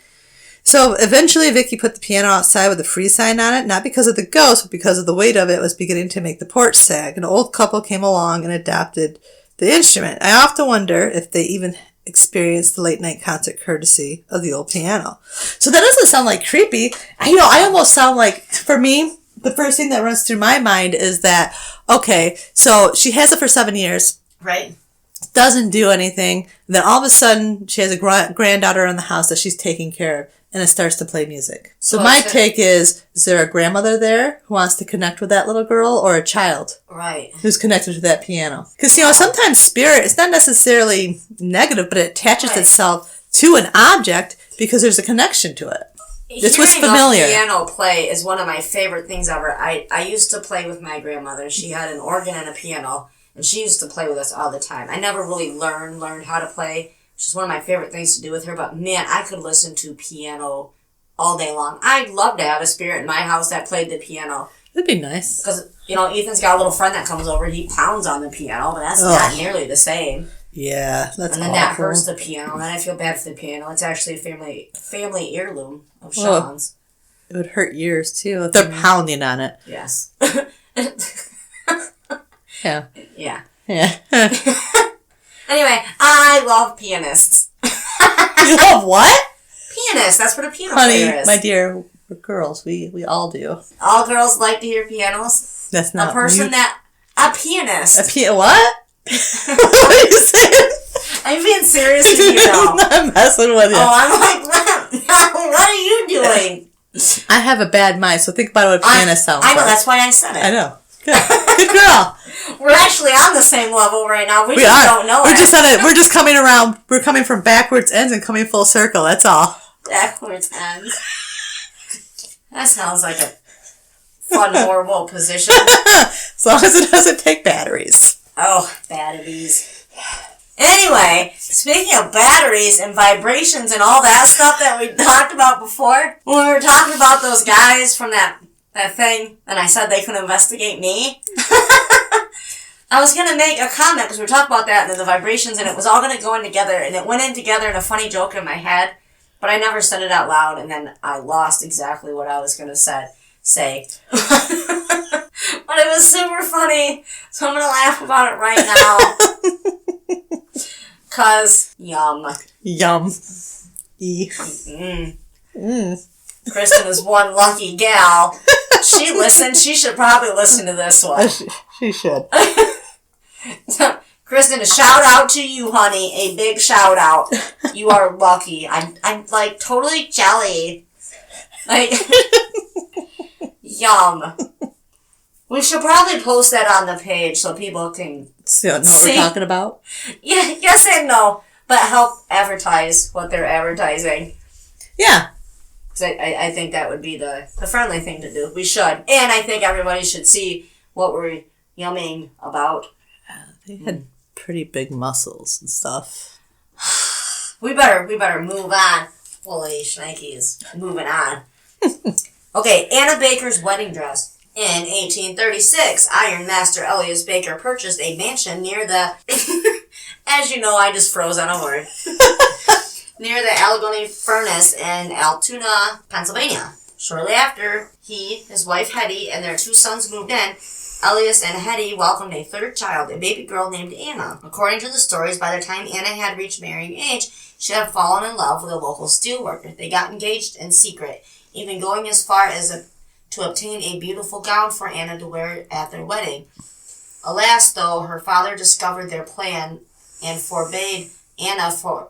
So eventually Vicky put the piano outside with a free sign on it, not because of the ghost, but because of the weight of it was beginning to make the porch sag. An old couple came along and adopted the instrument. I often wonder if they even experienced the late night concert courtesy of the old piano. So that doesn't sound like creepy. I almost sound like, for me, the first thing that runs through my mind is that, okay, so she has it for 7 years. Right. Doesn't do anything. Then all of a sudden, she has a granddaughter in the house that she's taking care of, and it starts to play music. So my take is there a grandmother there who wants to connect with that little girl, or a child? Right. Who's connected to that piano? Because, sometimes spirit, it's not necessarily negative, but it attaches itself to an object because there's a connection to it. It's what's familiar. Piano play is one of my favorite things ever. I used to play with my grandmother. She had an organ and a piano, and she used to play with us all the time. I never really learned how to play, which is one of my favorite things to do with her. But man, I could listen to piano all day long. I'd love to have a spirit in my house that played the piano. That'd be nice. Because, Ethan's got a little friend that comes over, he pounds on the piano, but that's not nearly the same. Yeah, that's And then that hurts the piano, and then I feel bad for the piano. It's actually a family heirloom of Sean's. It would hurt yours, too, if they're pounding on it. Yes. Yeah. Yeah. Yeah. Anyway, I love pianists. You love what? Pianists, that's what a piano player is. My dear, we're girls, we all do. All girls like to hear pianos. That's not a person a pianist. What? What are you saying? I'm being serious with you now. I'm not messing with you. Oh, I'm like, what are you doing? I have a bad mind, so think about what a pianist sounds like. I know, that's why I said it. I know. Good girl. We're actually on the same level right now. We just don't know it. We're just coming around. We're coming from backwards ends and coming full circle. That's all. Backwards ends. That sounds like a fun, horrible position. As long as it doesn't take batteries. Oh, batteries. Anyway, speaking of batteries and vibrations and all that stuff that we talked about before, when we were talking about those guys from that thing, and I said they could investigate me, I was going to make a comment because we were talking about that and then the vibrations, and it was all going to go in together, and it went in together in a funny joke in my head, but I never said it out loud, and then I lost exactly what I was going to say. But it was super funny, so I'm going to laugh about it right now. Cause, yum. Yum. Kristen is one lucky gal. She listened. She should probably listen to this one. She should. Kristen, a shout out to you, honey. A big shout out. You are lucky. I'm like totally jelly. Like, yum. We should probably post that on the page so people can see what we're talking about. Yeah, yes and no, but help advertise what they're advertising. Yeah. Because I think that would be the friendly thing to do. We should. And I think everybody should see what we're yumming about. They had pretty big muscles and stuff. We better move on. Holy shnikes. Moving on. Okay, Anna Baker's wedding dress. In 1836, Iron Master Elias Baker purchased a mansion near the... As you know, I just froze on a word. Near the Allegheny Furnace in Altoona, Pennsylvania. Shortly after, he, his wife Hetty, and their two sons moved in, Elias and Hetty welcomed a third child, a baby girl named Anna. According to the stories, by the time Anna had reached marrying age, she had fallen in love with a local steelworker. They got engaged in secret, even going as far as to obtain a beautiful gown for Anna to wear at their wedding. Alas, though, her father discovered their plan and forbade Anna from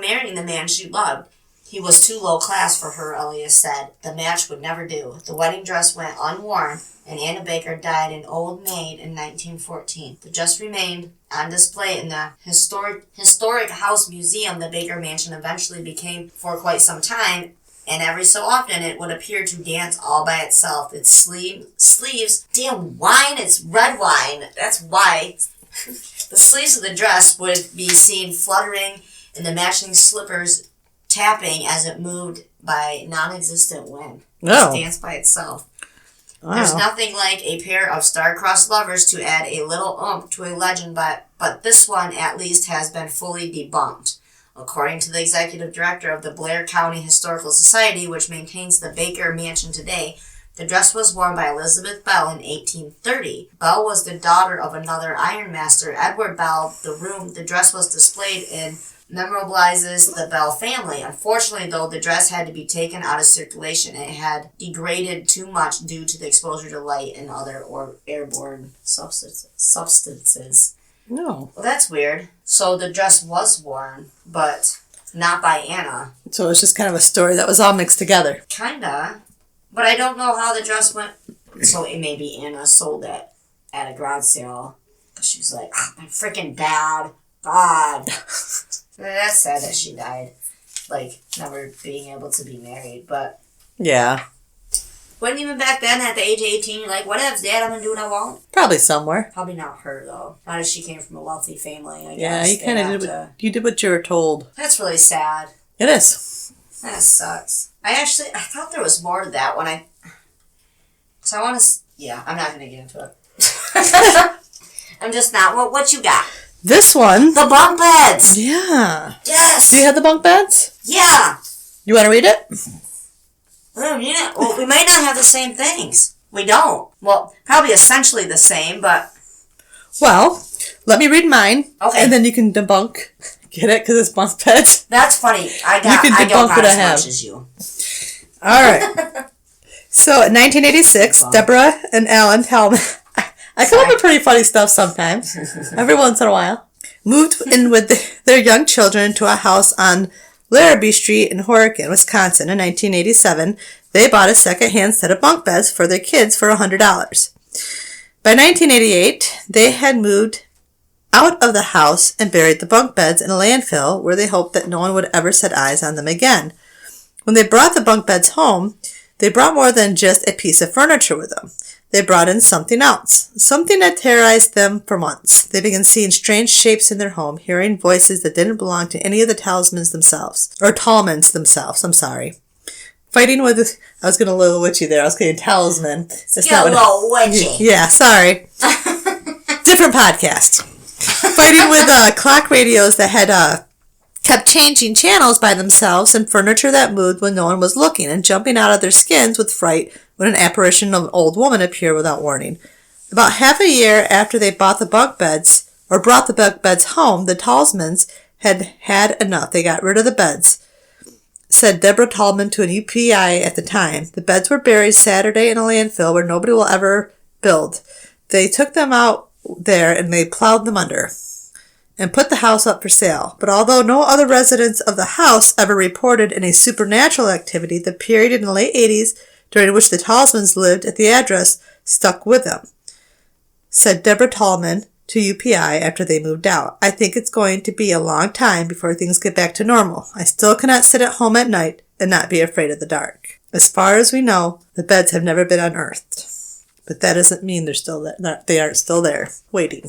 marrying the man she loved. He was too low class for her, Elias said. The match would never do. The wedding dress went unworn, and Anna Baker died an old maid in 1914. The dress remained on display in the historic House Museum. The Baker Mansion eventually became, for quite some time, and every so often it would appear to dance all by itself. Its sleeves, damn wine, it's red wine, that's why. The sleeves of the dress would be seen fluttering and the matching slippers tapping as it moved by non-existent wind. No. Just danced by itself. Wow. There's nothing like a pair of star-crossed lovers to add a little oomph to a legend, but this one at least has been fully debunked. According to the executive director of the Blair County Historical Society, which maintains the Baker Mansion today, the dress was worn by Elizabeth Bell in 1830. Bell was the daughter of another ironmaster, Edward Bell. The room the dress was displayed in memorializes the Bell family. Unfortunately, though, the dress had to be taken out of circulation. It had degraded too much due to the exposure to light and other airborne substances. No. Well, that's weird. So the dress was worn, but not by Anna. So it's just kind of a story that was all mixed together. Kinda. But I don't know how the dress went. So it may be Anna sold it at a garage sale. Because she was like, my freaking dad. God. That's sad that she died. Like, never being able to be married. But Yeah. wasn't even back then at the age of 18, you're like, whatevs, Dad, I'm going to do what I want. Probably somewhere. Probably not her, though. Not as she came from a wealthy family, I Yeah, guess. you kind of did what you were told. That's really sad. It is. That sucks. I thought there was more to that when I... So I want to... Yeah, I'm not going to get into it. I'm just not. What you got? This one. The bunk beds! Yeah. Yes! Do you have the bunk beds? Yeah! You want to read it? Oh, yeah. Well, we might not have the same things. We don't. Well, probably essentially the same, but... Well, let me read mine. Okay. And then you can debunk. Get it? Because it's bunk beds. That's funny. I don't got as much as you. All right. So, in 1986, Deborah and Alan Talman... I come up with pretty funny stuff sometimes. Every once in a while. Moved in with their young children to a house on Larrabee Street in Horicon, Wisconsin in 1987. They bought a second-hand set of bunk beds for their kids for $100. By 1988, they had moved out of the house and buried the bunk beds in a landfill where they hoped that no one would ever set eyes on them again. When they brought the bunk beds home, they brought more than just a piece of furniture with them. They brought in something else, something that terrorized them for months. They began seeing strange shapes in their home, hearing voices that didn't belong to any of the Tallmans themselves. I'm sorry. Fighting with... I was getting a little witchy there. I was getting talisman. You're a little witchy. Yeah, sorry. Different podcast. Fighting with clock radios that had kept changing channels by themselves and furniture that moved when no one was looking and jumping out of their skins with fright when an apparition of an old woman appeared without warning. About half a year after they bought the bunk beds, or brought the bunk beds home, the Tallmans had had enough. They got rid of the beds, said Deborah Tallman to an UPI at the time. The beds were buried Saturday in a landfill where nobody will ever build. They took them out there and they plowed them under and put the house up for sale. But although no other residents of the house ever reported any supernatural activity, the period in the late 80s during which the Tallmans lived at the address stuck with them, said Deborah Tallman to UPI after they moved out. I think it's going to be a long time before things get back to normal. I still cannot sit at home at night and not be afraid of the dark. As far as we know, the beds have never been unearthed. But that doesn't mean they're still there. They aren't still there, waiting.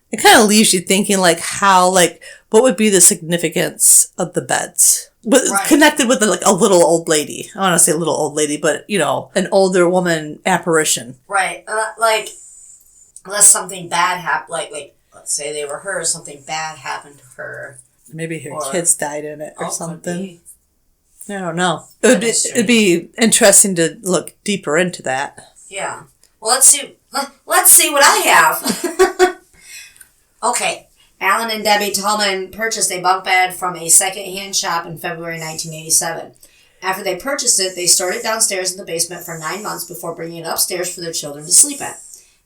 It kind of leaves you thinking, what would be the significance of the beds? Right. Connected with, a little old lady. I don't want to say little old lady, but, an older woman apparition. Right. Unless something bad happened, let's say they were her, something bad happened to her. Maybe her kids died in it or something. I don't know. It'd be interesting to look deeper into that. Yeah. Well, let's see what I have. Okay. Alan and Debbie Tallman purchased a bunk bed from a second-hand shop in February 1987. After they purchased it, they stored it downstairs in the basement for 9 months before bringing it upstairs for their children to sleep in.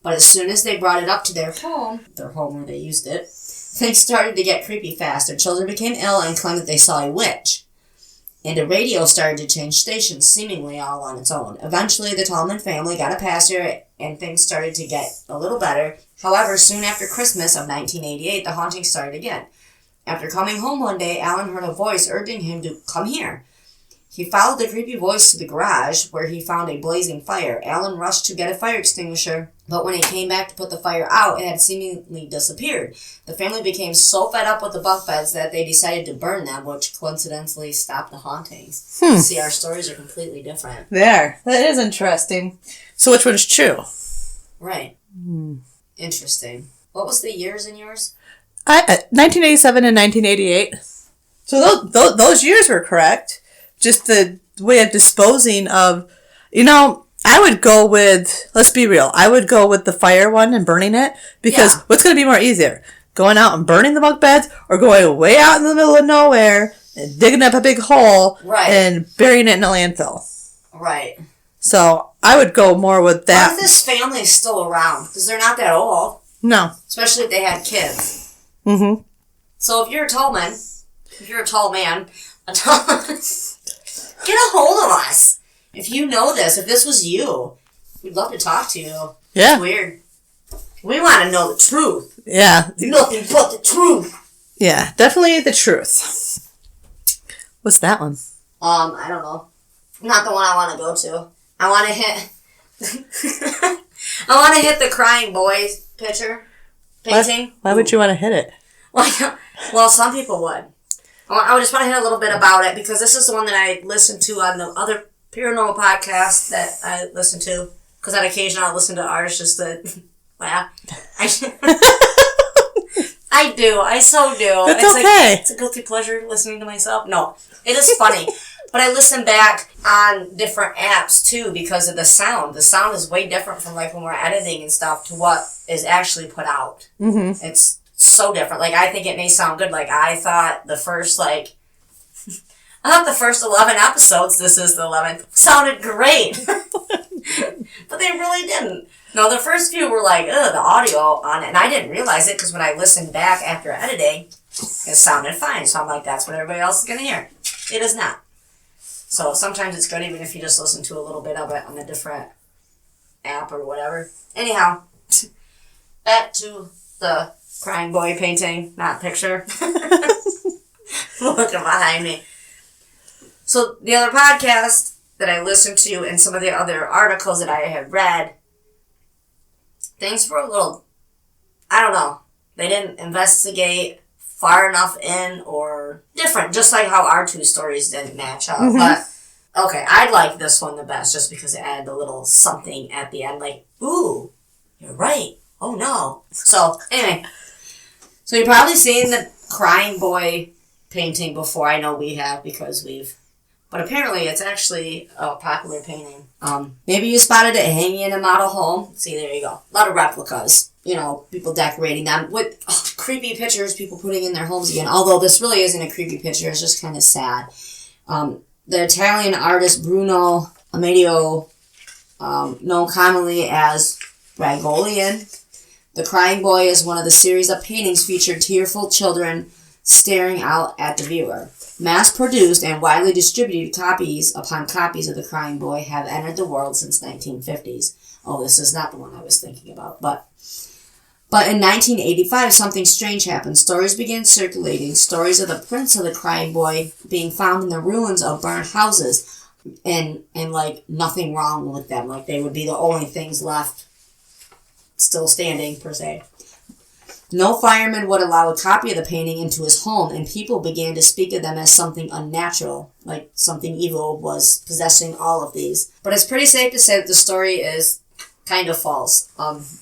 But as soon as they brought it up to their home where they used it, things started to get creepy fast. Their children became ill and claimed that they saw a witch. And a radio started to change stations, seemingly all on its own. Eventually, the Tallman family got a pastor, and things started to get a little better. However, soon after Christmas of 1988, the haunting started again. After coming home one day, Alan heard a voice urging him to come here. He followed the creepy voice to the garage, where he found a blazing fire. Alan rushed to get a fire extinguisher, but when he came back to put the fire out, it had seemingly disappeared. The family became so fed up with the bunk beds that they decided to burn them, which coincidentally stopped the hauntings. See, our stories are completely different. There. That is interesting. So which one's true? Right. Interesting. What was the years in yours? 1987 and 1988. So those years were correct. Just the way of disposing of, I would go with, let's be real, I would go with the fire one and burning it, because what's going to be more easier? Going out and burning the bunk beds, or going way out in the middle of nowhere and digging up a big hole and burying it in a landfill? Right. So I would go more with that. What if this family is still around? Because they're not that old. No. Especially if they had kids. Mm-hmm. So if you're a tall man, get a hold of us. If you know this, if this was you, we'd love to talk to you. Yeah. It's weird. We want to know the truth. Yeah. Nothing but the truth. Yeah, definitely the truth. What's that one? I don't know. Not the one I want to go to. I want to hit the crying boy picture. Painting. Why would you want to hit it? Well, some people would. I just want to hit a little bit about it because this is the one that I listened to on the other paranormal podcast that I listen to. Because on occasion I'll listen to ours just to laugh. I do. I so do. That's it's okay. It's a guilty pleasure listening to myself. No, it is funny. But I listen back on different apps too because of the sound. The sound is way different from like when we're editing and stuff to what is actually put out. Mm-hmm. It's so different. Like, I think it may sound good. Like, I thought the first 11 episodes, this is the 11th, sounded great. But they really didn't. No, the first few were like, the audio on it. And I didn't realize it because when I listened back after editing, it sounded fine. So I'm like, that's what everybody else is going to hear. It is not. So sometimes it's good even if you just listen to a little bit of it on a different app or whatever. Anyhow, back to the crying boy painting, not picture. Looking behind me. So the other podcast that I listened to and some of the other articles that I have read, things were a little, I don't know. They didn't investigate far enough in or different, just like how our two stories didn't match up. Mm-hmm. But, okay, I like this one the best just because it added a little something at the end, like, ooh, you're right. Oh, no. So, anyway. So you've probably seen the crying boy painting before. I know we have because but apparently it's actually a popular painting. Maybe you spotted it hanging in a model home. See, there you go. A lot of replicas. People decorating them with creepy pictures, people putting in their homes again. Although this really isn't a creepy picture. It's just kind of sad. The Italian artist Bruno Amadio, known commonly as Bragolian, the Crying Boy is one of the series of paintings featured tearful children staring out at the viewer. Mass-produced and widely distributed copies upon copies of the Crying Boy have entered the world since 1950s. Oh, this is not the one I was thinking about. But in 1985, something strange happened. Stories began circulating. Stories of the prints of the Crying Boy being found in the ruins of burned houses. And like, nothing wrong with them. Like, they would be the only things left still standing, per se. No fireman would allow a copy of the painting into his home, and people began to speak of them as something unnatural, like something evil was possessing all of these. But it's pretty safe to say that the story is kind of false.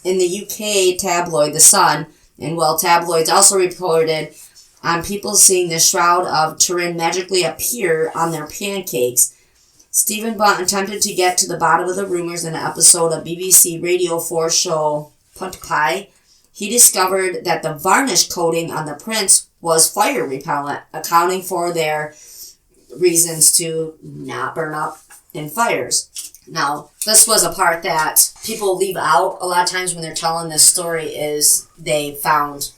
In the UK tabloid The Sun, and tabloids also reported on people seeing the Shroud of Turin magically appear on their pancakes. Stephen Bunt attempted to get to the bottom of the rumors in an episode of BBC Radio 4 show Punt Pie. He discovered that the varnish coating on the prints was fire repellent, accounting for their reasons to not burn up in fires. Now, this was a part that people leave out a lot of times when they're telling this story is they found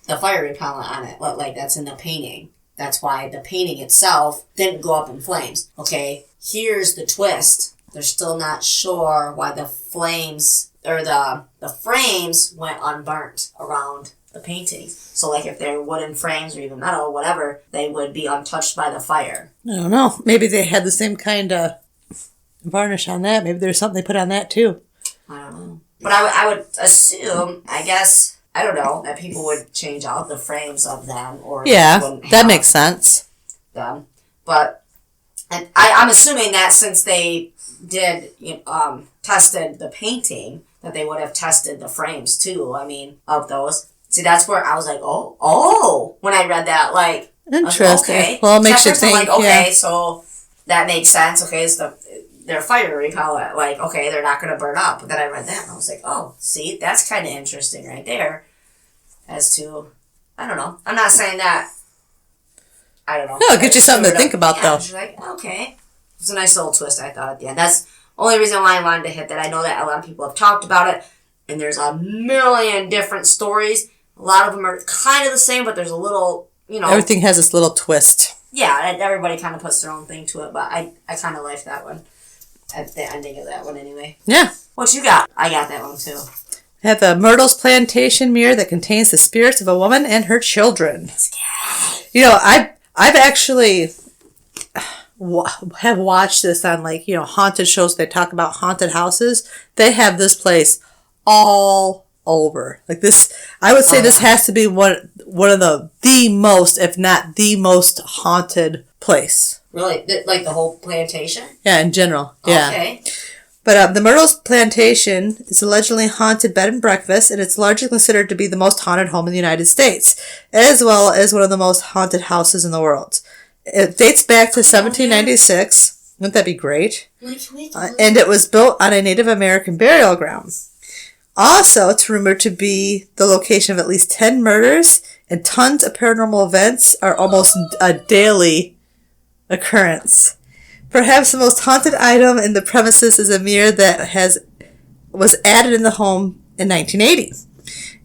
the fire repellent on it. Like, that's in the painting. That's why the painting itself didn't go up in flames. Okay, here's the twist. They're still not sure why the flames, or the frames went unburnt around the paintings. So, like, if they're wooden frames or even metal, whatever, they would be untouched by the fire. I don't know. Maybe they had the same kind of varnish on that. Maybe there's something they put on that, too. I don't know. But I would assume, I guess, I don't know, that people would change out the frames of them. Or yeah, that makes sense. Them. But I'm assuming that since they did tested the painting, that they would have tested the frames, too. I mean, of those. See, that's where I was like, oh, when I read that, like, interesting. Okay. Well, it makes you think, like, okay, so that makes sense. Okay, so they're fire repellent. Like, okay, they're not going to burn up. But then I read that, and I was like, oh, see, that's kind of interesting right there. As to, I don't know. I'm not saying that, I don't know. No, it gives you something to think about, though. She's like, okay. It's a nice little twist, I thought, at the end. That's the only reason why I wanted to hit that. I know that a lot of people have talked about it, and there's a million different stories. A lot of them are kind of the same, but there's a little, everything has this little twist. Yeah, everybody kind of puts their own thing to it, but I kind of liked that one. At the ending of that one, anyway. Yeah. What you got? I got that one, too. I have the Myrtle's Plantation mirror that contains the spirits of a woman and her children. I've actually have watched this on, like, haunted shows. They talk about haunted houses. They have this place all over. Like this, I would say this has to be one of the most, if not the most haunted place. Really? Like the whole plantation? Yeah, in general. Yeah. Okay. But the Myrtle's Plantation is allegedly haunted bed and breakfast, and it's largely considered to be the most haunted home in the United States, as well as one of the most haunted houses in the world. It dates back to 1796. Wouldn't that be great? And it was built on a Native American burial ground. Also, it's rumored to be the location of at least 10 murders, and tons of paranormal events are almost a daily occurrence. Perhaps the most haunted item in the premises is a mirror that was added in the home in 1980.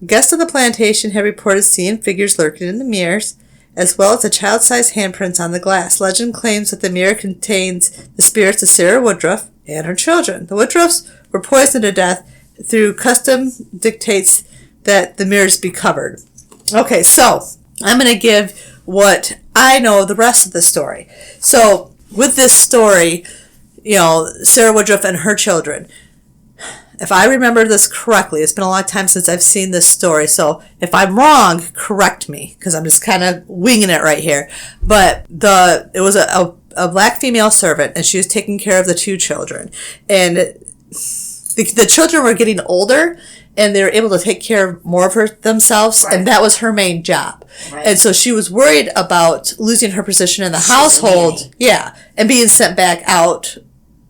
Guests of the plantation have reported seeing figures lurking in the mirrors, as well as a child-sized handprints on the glass. Legend claims that the mirror contains the spirits of Sarah Woodruff and her children. The Woodruffs were poisoned to death through custom dictates that the mirrors be covered. Okay, so I'm going to give what I know the rest of the story. So with this story, Sarah Woodruff and her children, if I remember this correctly, it's been a long time since I've seen this story, so if I'm wrong, correct me, because I'm just kind of winging it right here. But it was a black female servant, and she was taking care of the two children. And the children were getting older, and they were able to take care more of themselves, right. And that was her main job. Right. And so she was worried about losing her position in the household, and being sent back out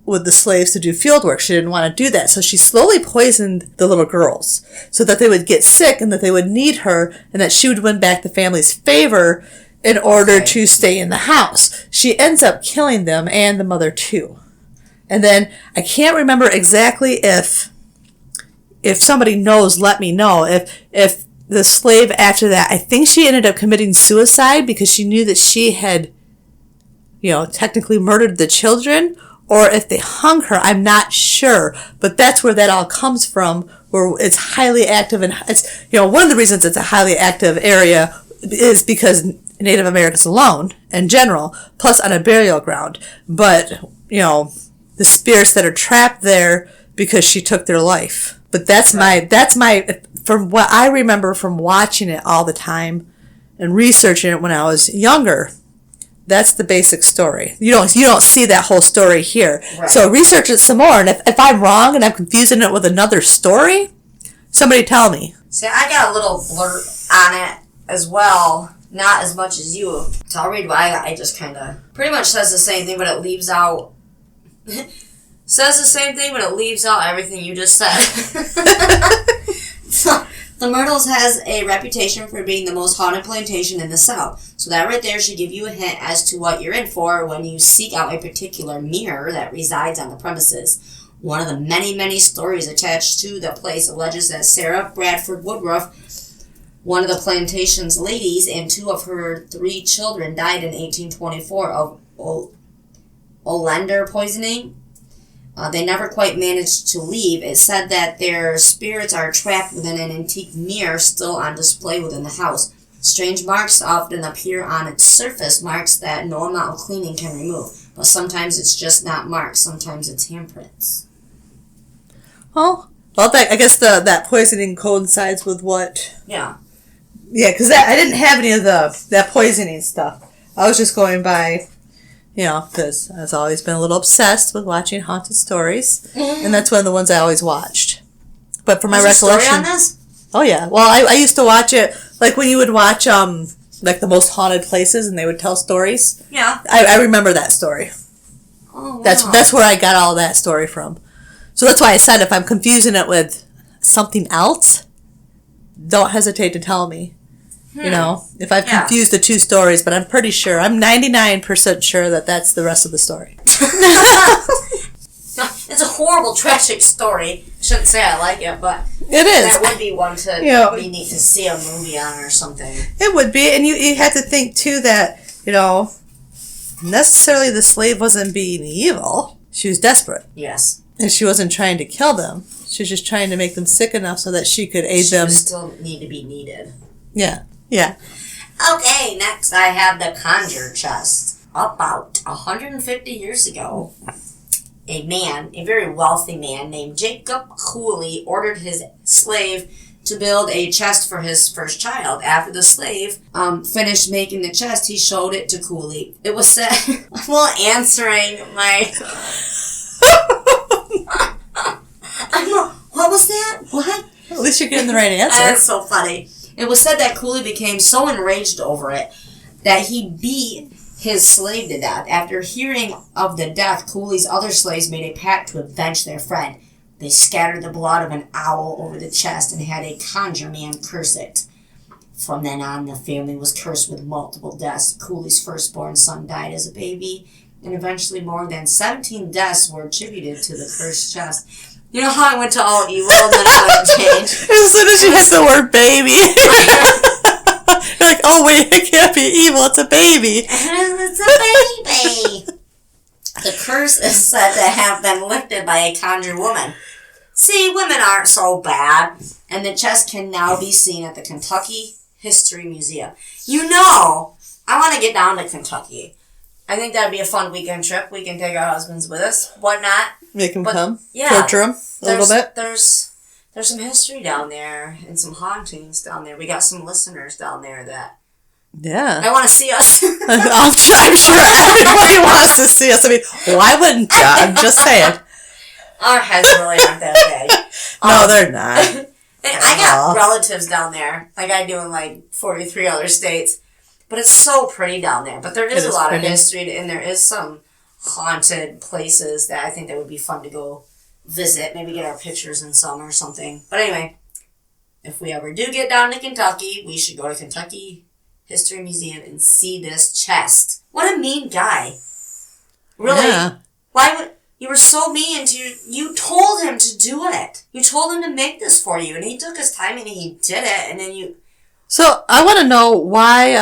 with the slaves to do field work. She didn't want to do that. So she slowly poisoned the little girls so that they would get sick and that they would need her and that she would win back the family's favor in order to stay in the house. She ends up killing them and the mother too. And then I can't remember exactly if somebody knows, let me know. If the slave after that, I think she ended up committing suicide because she knew that she had, technically murdered the children, or if they hung her, I'm not sure. But that's where that all comes from, where it's highly active. And it's, one of the reasons it's a highly active area is because Native Americans alone, in general, plus on a burial ground. But, the spirits that are trapped there because she took their life. But that's my, from what I remember from watching it all the time and researching it when I was younger, that's the basic story. You don't see that whole story here. Right. So research it some more, and if I'm wrong and I'm confusing it with another story, somebody tell me. See, I got a little blurb on it as well. Not as much as you. So I'll read what I just kind of pretty much says the same thing, but it leaves out says the same thing, but it leaves out everything you just said. The Myrtles has a reputation for being the most haunted plantation in the South. So that right there should give you a hint as to what you're in for when you seek out a particular mirror that resides on the premises. One of the many, many stories attached to the place alleges that Sarah Bradford Woodruff, one of the plantation's ladies, and 2 of her 3 children died in 1824 of Olander poisoning. They never quite managed to leave. It said that their spirits are trapped within an antique mirror still on display within the house. Strange marks often appear on its surface, marks that no amount of cleaning can remove. But sometimes it's just not marks, sometimes it's handprints. Oh, well, I guess that poisoning coincides with what... Yeah. Yeah, because I didn't have any of that poisoning stuff. I was just going by... because I've always been a little obsessed with watching haunted stories, and that's one of the ones I always watched. But for my recollection, story on this? Oh yeah, well I used to watch it like when you would watch like the most haunted places, and they would tell stories. Yeah, I remember that story. Oh, wow. That's where I got all that story from. So that's why I said if I'm confusing it with something else, don't hesitate to tell me. If I've confused the 2 stories, but I'm pretty sure, I'm 99% sure that that's the rest of the story. It's a horrible, tragic story. I shouldn't say I like it, but it is. That would be one to be neat to see a movie on or something. It would be, and you have to think, too, that, necessarily the slave wasn't being evil. She was desperate. Yes. And she wasn't trying to kill them. She was just trying to make them sick enough so that she could aid them. She still need to be needed. Yeah. Yeah. Okay, next I have the conjure chest. About 150 years ago, a very wealthy man named Jacob Cooley ordered his slave to build a chest for his first child. After the slave finished making the chest, he showed it to Cooley. It was said, while answering my... What was that? What? At least you're getting the right answer. That's so funny. It was said that Cooley became so enraged over it that he beat his slave to death. After hearing of the death, Cooley's other slaves made a pact to avenge their friend. They scattered the blood of an owl over the chest and had a conjure man curse it. From then on, the family was cursed with multiple deaths. Cooley's firstborn son died as a baby, and eventually more than 17 deaths were attributed to the cursed chest. You know how I went to all evil and then how it changed? As soon as you hit the word baby, you're like, oh wait, it can't be evil, it's a baby. It's a baby. The curse is said to have been lifted by a conjured woman. See, women aren't so bad. And the chest can now be seen at the Kentucky History Museum. I want to get down to Kentucky. I think that'd be a fun weekend trip. We can take our husbands with us. Why not? Make them come. Yeah. Torture them a little bit. There's some history down there and some hauntings down there. We got some listeners down there that... Yeah. I want to see us. I'm sure everybody wants to see us. I mean, why wouldn't you? I'm just saying. Our heads really aren't that big. No, they're not. I got relatives down there, like I do in 43 other states. But it's so pretty down there. But there is a lot of history, and there is some haunted places that I think that would be fun to go visit. Maybe get our pictures in some or something. But anyway, if we ever do get down to Kentucky, we should go to Kentucky History Museum and see this chest. What a mean guy. Really? Yeah. Why would... You were so mean you told him to do it. You told him to make this for you, and he took his time and he did it, and then you... So, I want to know why,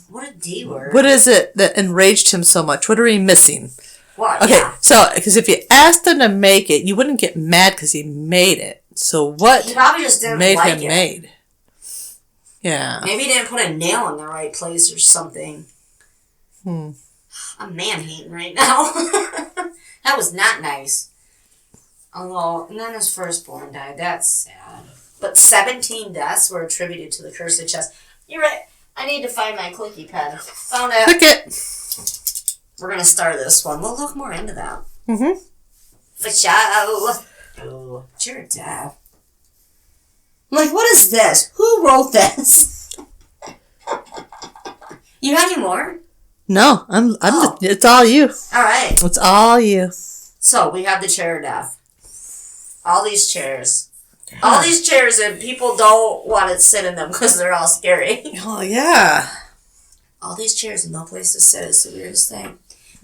What a D-word. What is it that enraged him so much? What are we missing? Well, okay, yeah. So, because if you asked him to make it, you wouldn't get mad because he made it. So, what he probably just didn't made like him it. made? Yeah. Maybe he didn't put a nail in the right place or something. I'm man-hating right now. That was not nice. Although, and then his firstborn died. That's sad. But 17 deaths were attributed to the cursed chest. You're right. I need to find my clicky pen. Found it. Click it. We're going to start this one. We'll look more into that. Mm-hmm. For show. Oh, sure, Dad. What is this? Who wrote this? You have any more? No, it's all you. All right. It's all you. So, we have the chair of death. All these chairs. All these chairs, and people don't want to sit in them because they're all scary. Oh, yeah. All these chairs and no place to sit is the weirdest thing.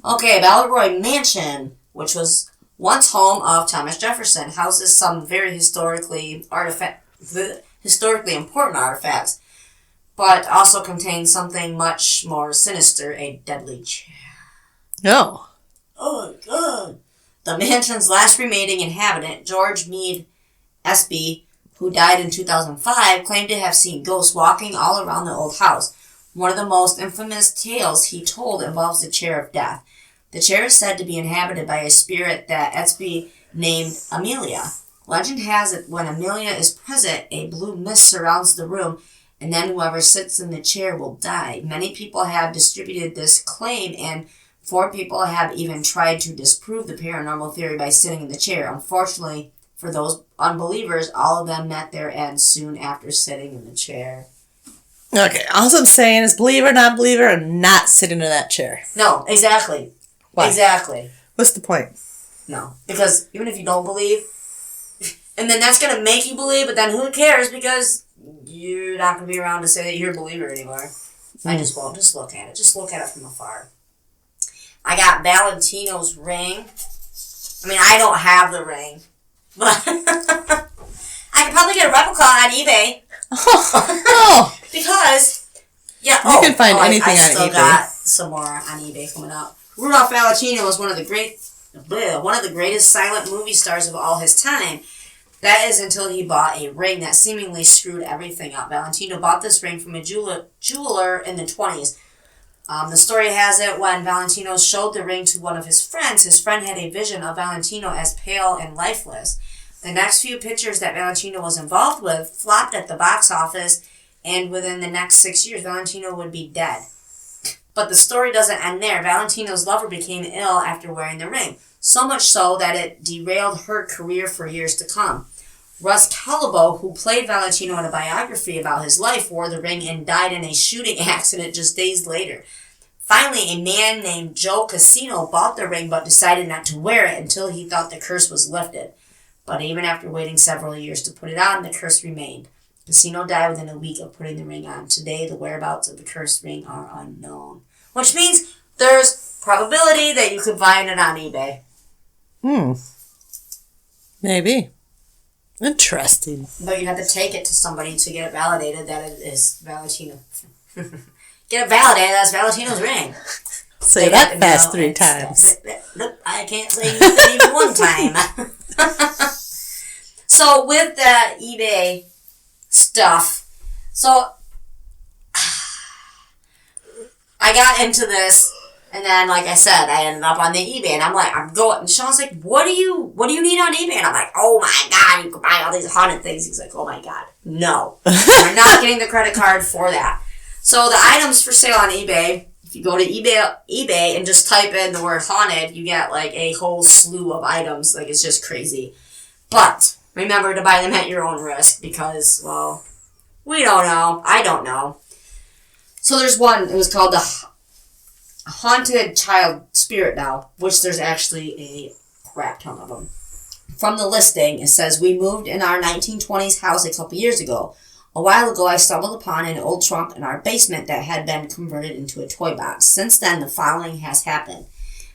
Okay, Balleroy Mansion, which was once home of Thomas Jefferson, houses some very historically important artifacts, but also contains something much more sinister, a deadly chair. No. Oh, my God. The mansion's last remaining inhabitant, George Meade SB, who died in 2005, claimed to have seen ghosts walking all around the old house. One of the most infamous tales he told involves the chair of death. The chair is said to be inhabited by a spirit that SB named Amelia. Legend has it when Amelia is present, a blue mist surrounds the room, and then whoever sits in the chair will die. Many people have distributed this claim, and 4 people have even tried to disprove the paranormal theory by sitting in the chair. Unfortunately, for those unbelievers, all of them met their end soon after sitting in the chair. Okay, all I'm saying is believer, not believer, and not sitting in that chair. No, exactly. Why? Exactly. What's the point? No, because even if you don't believe, and then that's going to make you believe, but then who cares because you're not going to be around to say that you're a believer anymore. I just won't. Just look at it. Just look at it from afar. I got Valentino's ring. I mean, I don't have the ring, but I could probably get a replica on eBay. Oh. Because, yeah. You can find anything I on still eBay. got some more on eBay coming up. Rudolph Valentino was one of the greatest silent movie stars of all his time. That is until he bought a ring that seemingly screwed everything up. Valentino bought this ring from a jeweler in the 1920s. The story has it when Valentino showed the ring to one of his friend had a vision of Valentino as pale and lifeless. The next few pictures that Valentino was involved with flopped at the box office, and within the next 6 years, Valentino would be dead. But the story doesn't end there. Valentino's lover became ill after wearing the ring, so much so that it derailed her career for years to come. Russ Calabo, who played Valentino in a biography about his life, wore the ring and died in a shooting accident just days later. Finally, a man named Joe Casino bought the ring but decided not to wear it until he thought the curse was lifted. But even after waiting several years to put it on, the curse remained. Casino died within a week of putting the ring on. Today, the whereabouts of the cursed ring are unknown. Which means there's probability that you could find it on eBay. Maybe. Interesting. But you have to take it to somebody to get it validated that it is Valentino. Get it validated that's Valentino's ring. Say that fast 3 times. Nope, I can't say it even one time. So with the eBay stuff, so I got into this, and then like I said, I ended up on the eBay, and I'm going, and Sean's like, what do you need on eBay? And I'm like, oh my God, you can buy all these haunted things. He's like, oh my God, no. You're not getting the credit card for that. So the items for sale on eBay, if you go to eBay and just type in the word haunted, you get like a whole slew of items. Like, it's just crazy. But remember to buy them at your own risk because, well, we don't know. I don't know. So there's one, it was called the Haunted Child Spirit Doll, which there's actually a crap ton of them. From the listing, it says, we moved in our 1920s house a couple years ago. A while ago, I stumbled upon an old trunk in our basement that had been converted into a toy box. Since then, the following has happened.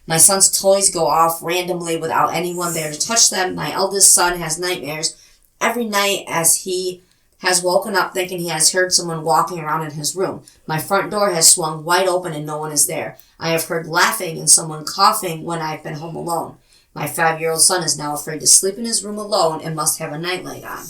My son's toys go off randomly without anyone there to touch them. My eldest son has nightmares every night as he has woken up thinking he has heard someone walking around in his room. My front door has swung wide open and no one is there. I have heard laughing and someone coughing when I've been home alone. My 5-year-old son is now afraid to sleep in his room alone and must have a nightlight on.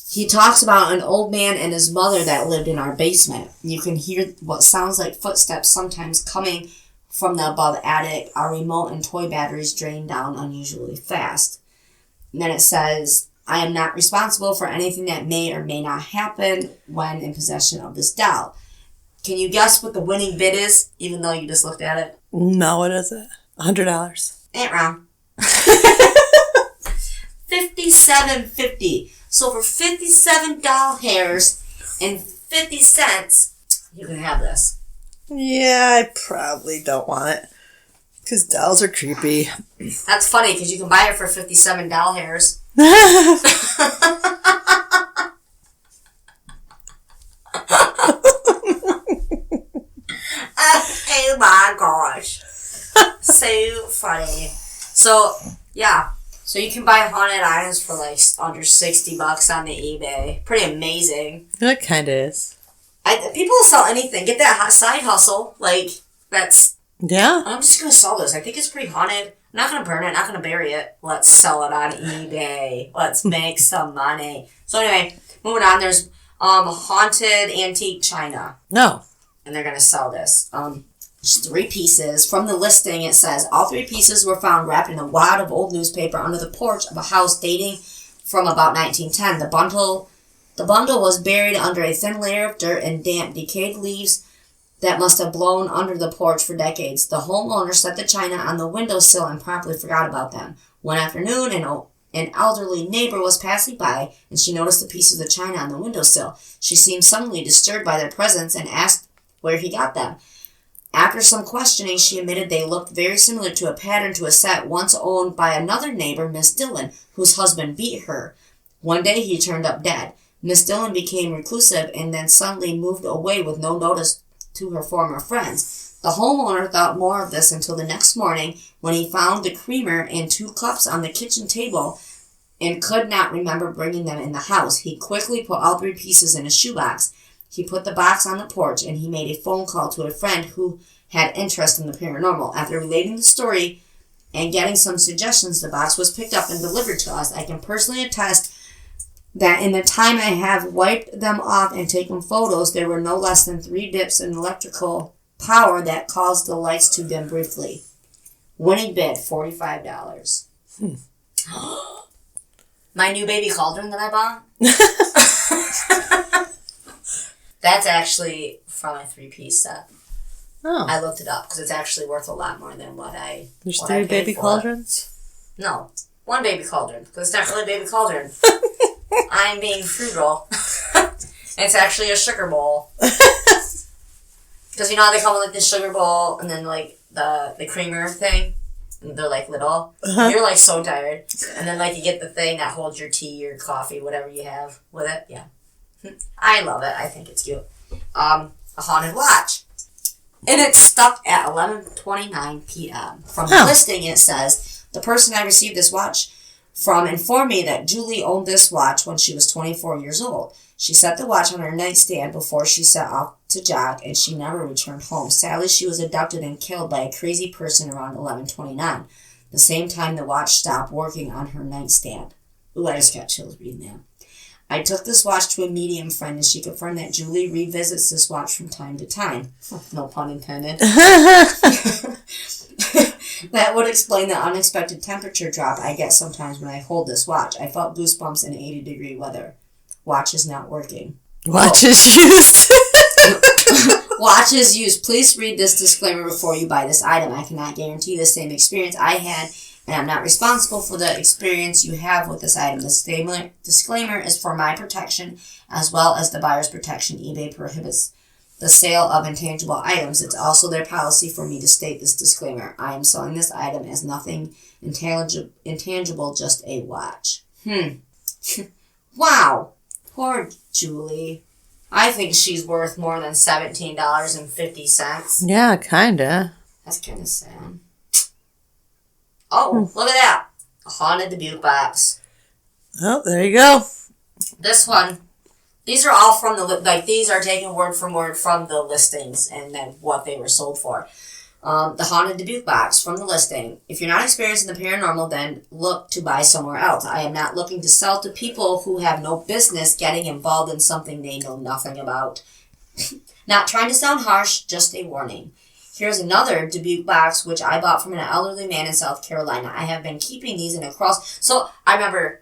He talks about an old man and his mother that lived in our basement. You can hear what sounds like footsteps sometimes coming from the above attic. Our remote and toy batteries drain down unusually fast. And then it says, I am not responsible for anything that may or may not happen when in possession of this doll. Can you guess what the winning bid is, even though you just looked at it? No, what is it? $100. Ain't wrong. $57.50. So for 57 doll hairs and 50 cents, you can have this. Yeah, I probably don't want it. Because dolls are creepy. That's funny, because you can buy it for 57 doll hairs. Oh my gosh. So funny. So, yeah. So you can buy haunted items for like under $60 on the eBay. Pretty amazing. It kind of is. People will sell anything. Get that side hustle. Like, that's... Yeah. I'm just going to sell this. I think it's pretty haunted. I'm not going to burn it. I'm not going to bury it. Let's sell it on eBay. Let's make some money. So anyway, moving on. There's haunted antique china. No. And they're going to sell this. Just 3 pieces. From the listing, it says, all 3 pieces were found wrapped in a wad of old newspaper under the porch of a house dating from about 1910. The bundle was buried under a thin layer of dirt and damp, decayed leaves that must have blown under the porch for decades. The homeowner set the china on the windowsill and promptly forgot about them. One afternoon, an elderly neighbor was passing by, and she noticed the pieces of china on the windowsill. She seemed suddenly disturbed by their presence and asked where he got them. After some questioning, she admitted they looked very similar to a pattern to a set once owned by another neighbor, Miss Dillon, whose husband beat her. One day he turned up dead. Miss Dillon became reclusive and then suddenly moved away with no notice to her former friends. The homeowner thought more of this until the next morning when he found the creamer and 2 cups on the kitchen table and could not remember bringing them in the house. He quickly put all 3 pieces in a shoebox. He put the box on the porch and he made a phone call to a friend who had interest in the paranormal. After relating the story and getting some suggestions, the box was picked up and delivered to us. I can personally attest that in the time I have wiped them off and taken photos, there were no less than 3 dips in electrical power that caused the lights to dim briefly. Winning bid, $45. My new baby cauldron that I bought? That's actually from a 3-piece set. Oh. I looked it up because it's actually worth a lot more than what I There's what 3 I paid baby for. cauldrons? No. 1 baby cauldron because it's not really a baby cauldron. I'm being frugal. It's actually a sugar bowl. Because you know how they come with like the sugar bowl and then like the creamer thing? And they're like little. Uh-huh. You're like so tired. And then like you get the thing that holds your tea or coffee, whatever you have with it. Yeah. I love it. I think it's cute. A haunted watch. And it's stuck at 11:29 p.m. From the listing, it says, the person I received this watch from informed me that Julie owned this watch when she was 24 years old. She set the watch on her nightstand before she set off to jog, and she never returned home. Sadly, she was abducted and killed by a crazy person around 11:29, the same time the watch stopped working on her nightstand. Ooh, I just got chills reading that. I took this watch to a medium friend, and she confirmed that Julie revisits this watch from time to time. No pun intended. That would explain the unexpected temperature drop I get sometimes when I hold this watch. I felt goosebumps in 80-degree weather. Watch is not working. Watch is used. Watch is used. Please read this disclaimer before you buy this item. I cannot guarantee the same experience I had, and I'm not responsible for the experience you have with this item. The disclaimer is for my protection as well as the buyer's protection. eBay prohibits the sale of intangible items. It's also their policy for me to state this disclaimer. I am selling this item as nothing intangible, just a watch. Wow. Poor Julie. I think she's worth more than $17.50. Yeah, kinda. That's kind of sad. Oh, look at that. A haunted Dubuque box. Oh, there you go. This one, these are all from these are taken word for word from the listings and then what they were sold for. The haunted Dubuque box from the listing. If you're not experienced in the paranormal, then look to buy somewhere else. I am not looking to sell to people who have no business getting involved in something they know nothing about. Not trying to sound harsh, just a warning. Here's another Dubuque box, which I bought from an elderly man in South Carolina. I have been keeping these in a cross. So I remember,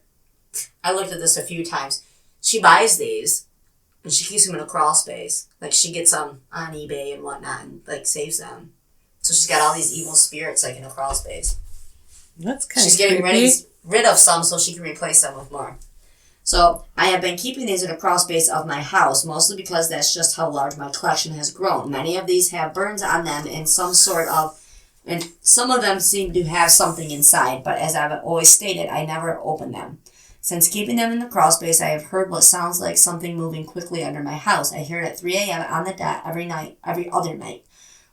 I looked at this a few times. She buys these, and she keeps them in a crawl space. Like she gets them on eBay and whatnot, and like saves them. So she's got all these evil spirits like in a crawl space. That's kind of She's getting creepy. rid of some so she can replace them with more. So I have been keeping these in a crawl space of my house, mostly because that's just how large my collection has grown. Many of these have burns on them and some of them seem to have something inside, but as I've always stated, I never open them. Since keeping them in the crawl space, I have heard what sounds like something moving quickly under my house. I hear it at 3 a.m. on the dot every other night,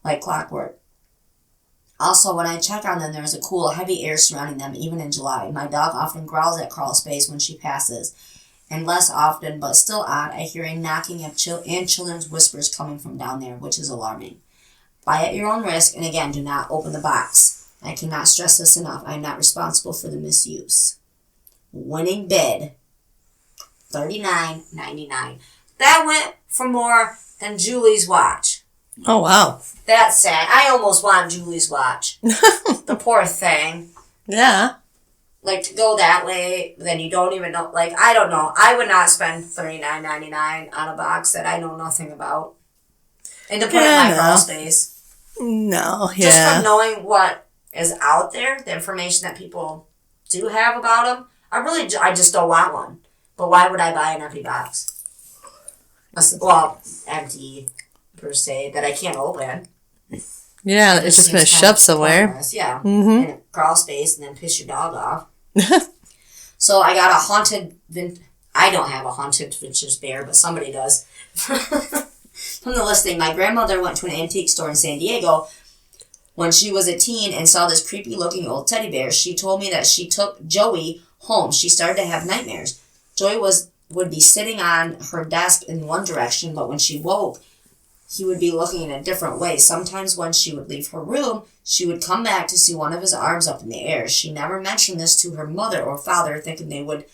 like clockwork. Also, when I check on them, there is a cool, heavy air surrounding them, even in July. My dog often growls at crawl space when she passes. And less often, but still odd, I hear a knocking and children's whispers coming from down there, which is alarming. Buy at your own risk, and again, do not open the box. I cannot stress this enough. I am not responsible for the misuse. Winning bid, $39.99. That went for more than Julie's watch. Oh, wow. That's sad. I almost want Julie's watch. The poor thing. Yeah. Like, to go that way, then you don't even know. Like, I don't know. I would not spend $39.99 on a box that I know nothing about. And to put it in my crawl space. No, yeah. Just from knowing what is out there, the information that people do have about them, I just don't want one. But why would I buy an empty box? Well, empty, per se, that I can't open. Yeah, it's just going to shove somewhere. Pointless. Yeah. Mm-hmm. In a crawl space and then piss your dog off. So I got a haunted... I don't have a haunted vintage bear, but somebody does. From the listing, my grandmother went to an antique store in San Diego when she was a teen and saw this creepy-looking old teddy bear. She told me that she took Joey home. She started to have nightmares. Joey would be sitting on her desk in one direction, but when she woke, he would be looking in a different way. Sometimes when she would leave her room, she would come back to see one of his arms up in the air. She never mentioned this to her mother or father, thinking they would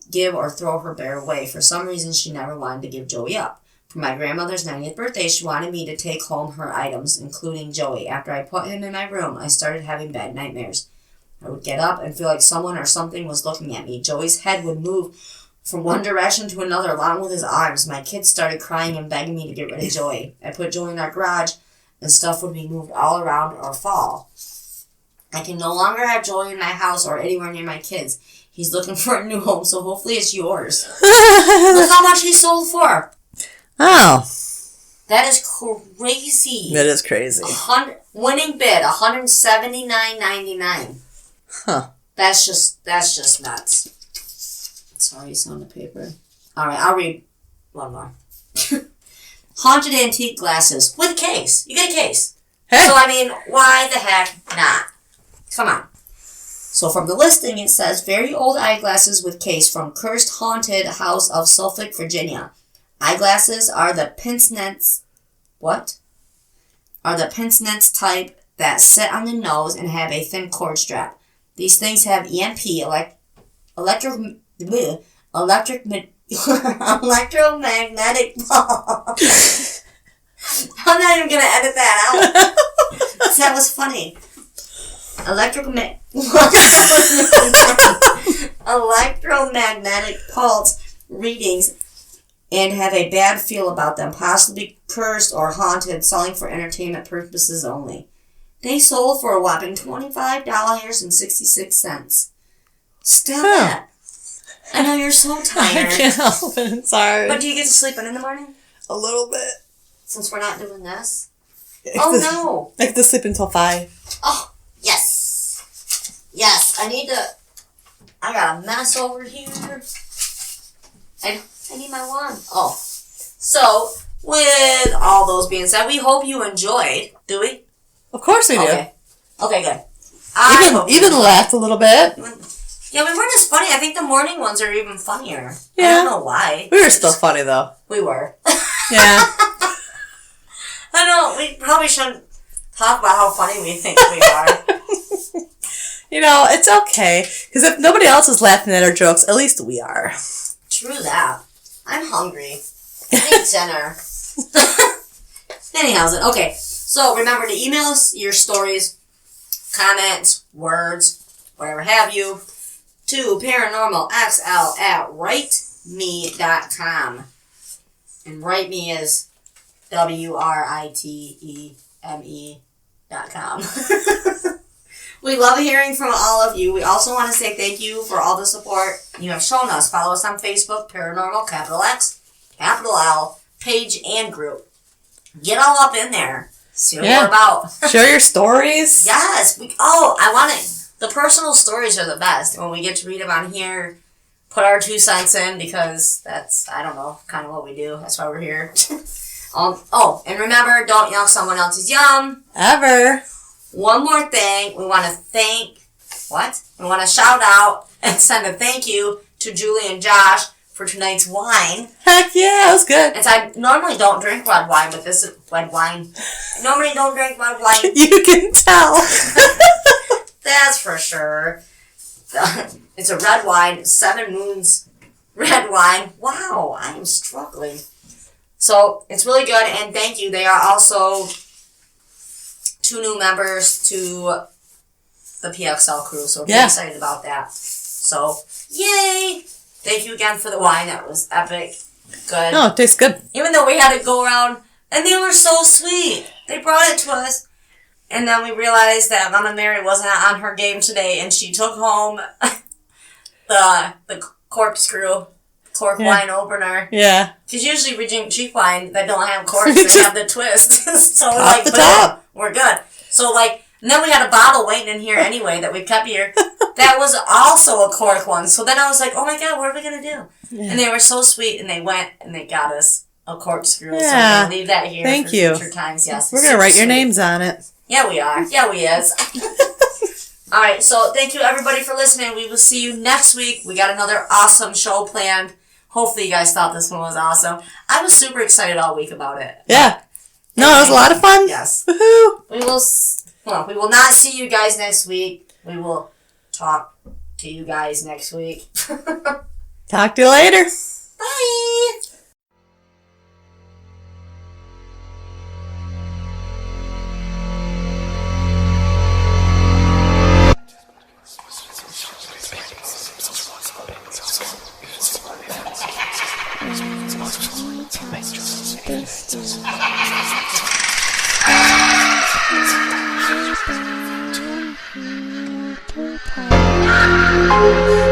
give or throw her bear away. For some reason, she never wanted to give Joey up. For my grandmother's 90th birthday, she wanted me to take home her items, including Joey. After I put him in my room, I started having bad nightmares. I would get up and feel like someone or something was looking at me. Joey's head would move from one direction to another, along with his arms. My kids started crying and begging me to get rid of Joey. I put Joey in our garage, and stuff would be moved all around or fall. I can no longer have Joey in my house or anywhere near my kids. He's looking for a new home, so hopefully it's yours. Look how much he sold for. Oh. That is crazy. That is crazy. Winning bid, $179.99. Huh. That's just nuts. Sorry, it's on the paper. Alright, I'll read one more. Haunted antique glasses with case. You get a case. Hey. So, I mean, why the heck not? Come on. So, from the listing, it says, very old eyeglasses with case from Cursed Haunted House of Suffolk, Virginia. Eyeglasses are the pince-nez... What? Are the pince-nez type that sit on the nose and have a thin cord strap. These things have EMP, electromagnetic pulse. I'm not even going to edit that out. That was funny. Electromagnetic pulse readings and have a bad feel about them, possibly cursed or haunted, selling for entertainment purposes only. They sold for a whopping $25.66. Stop that. I know you're so tired. I can't help it. I'm sorry. But do you get to sleep in the morning? A little bit. Since we're not doing this? I no. have to sleep until 5. Oh, yes. Yes, I got a mess over here. I need my wand. Oh. So, with all those being said, we hope you enjoyed. Do we? Of course we do. Okay, good. Even laughed a little bit. Yeah, we weren't as funny. I think the morning ones are even funnier. Yeah. I don't know why. We were still funny, though. We were. Yeah. I know. We probably shouldn't talk about how funny we think we are. It's okay. Because if nobody else is laughing at our jokes, at least we are. True that. I'm hungry. I need dinner. Anyhow, okay. So remember to email us your stories, comments, words, whatever have you, to paranormalxl@writeme.com. And write me is WRITEME.com. We love hearing from all of you. We also want to say thank you for all the support you have shown us. Follow us on Facebook, Paranormal, capital X, capital L, page and group. Get all up in there. See what we're about. Share your stories. Yes. I want it. The personal stories are the best. When we get to read them on here, put our 2 cents in because that's, I don't know, kind of what we do. That's why we're here. And remember, don't yuck someone else's yum. Ever. One more thing. We want to shout out and send a thank you to Julie and Josh for tonight's wine. Heck yeah, it was good. And I normally don't drink red wine, but this is red wine. I normally don't drink red wine. You can tell. That's for sure. It's a red wine, 7 Moons red wine. Wow, I am struggling. So, it's really good, and thank you. They are also 2 new members to the PXL crew, so we're excited about that. So, yay! Thank you again for the wine. That was epic. Good. Oh, it tastes good. Even though we had to go around, and they were so sweet. They brought it to us, and then we realized that Mama Mary wasn't on her game today, and she took home the corkscrew. Cork wine opener. Yeah. Because usually we drink cheap wine that don't have corks, they have the twist. So we're Off the top. We're good. So and then we had a bottle waiting in here anyway that we kept here. That was also a cork one. So then I was like, oh my God, what are we going to do? Yeah. And they were so sweet, and they went and they got us a corkscrew. Yeah. So we're going to leave that here for future times. Yes. We're going to write your names on it. Yeah, we are. Yeah, we is. All right. So thank you, everybody, for listening. We will see you next week. We got another awesome show planned. Hopefully you guys thought this one was awesome. I was super excited all week about it. Yeah. No, it was a lot of fun. Yes. Woohoo. We will not see you guys next week. We will talk to you guys next week. Talk to you later. Bye. This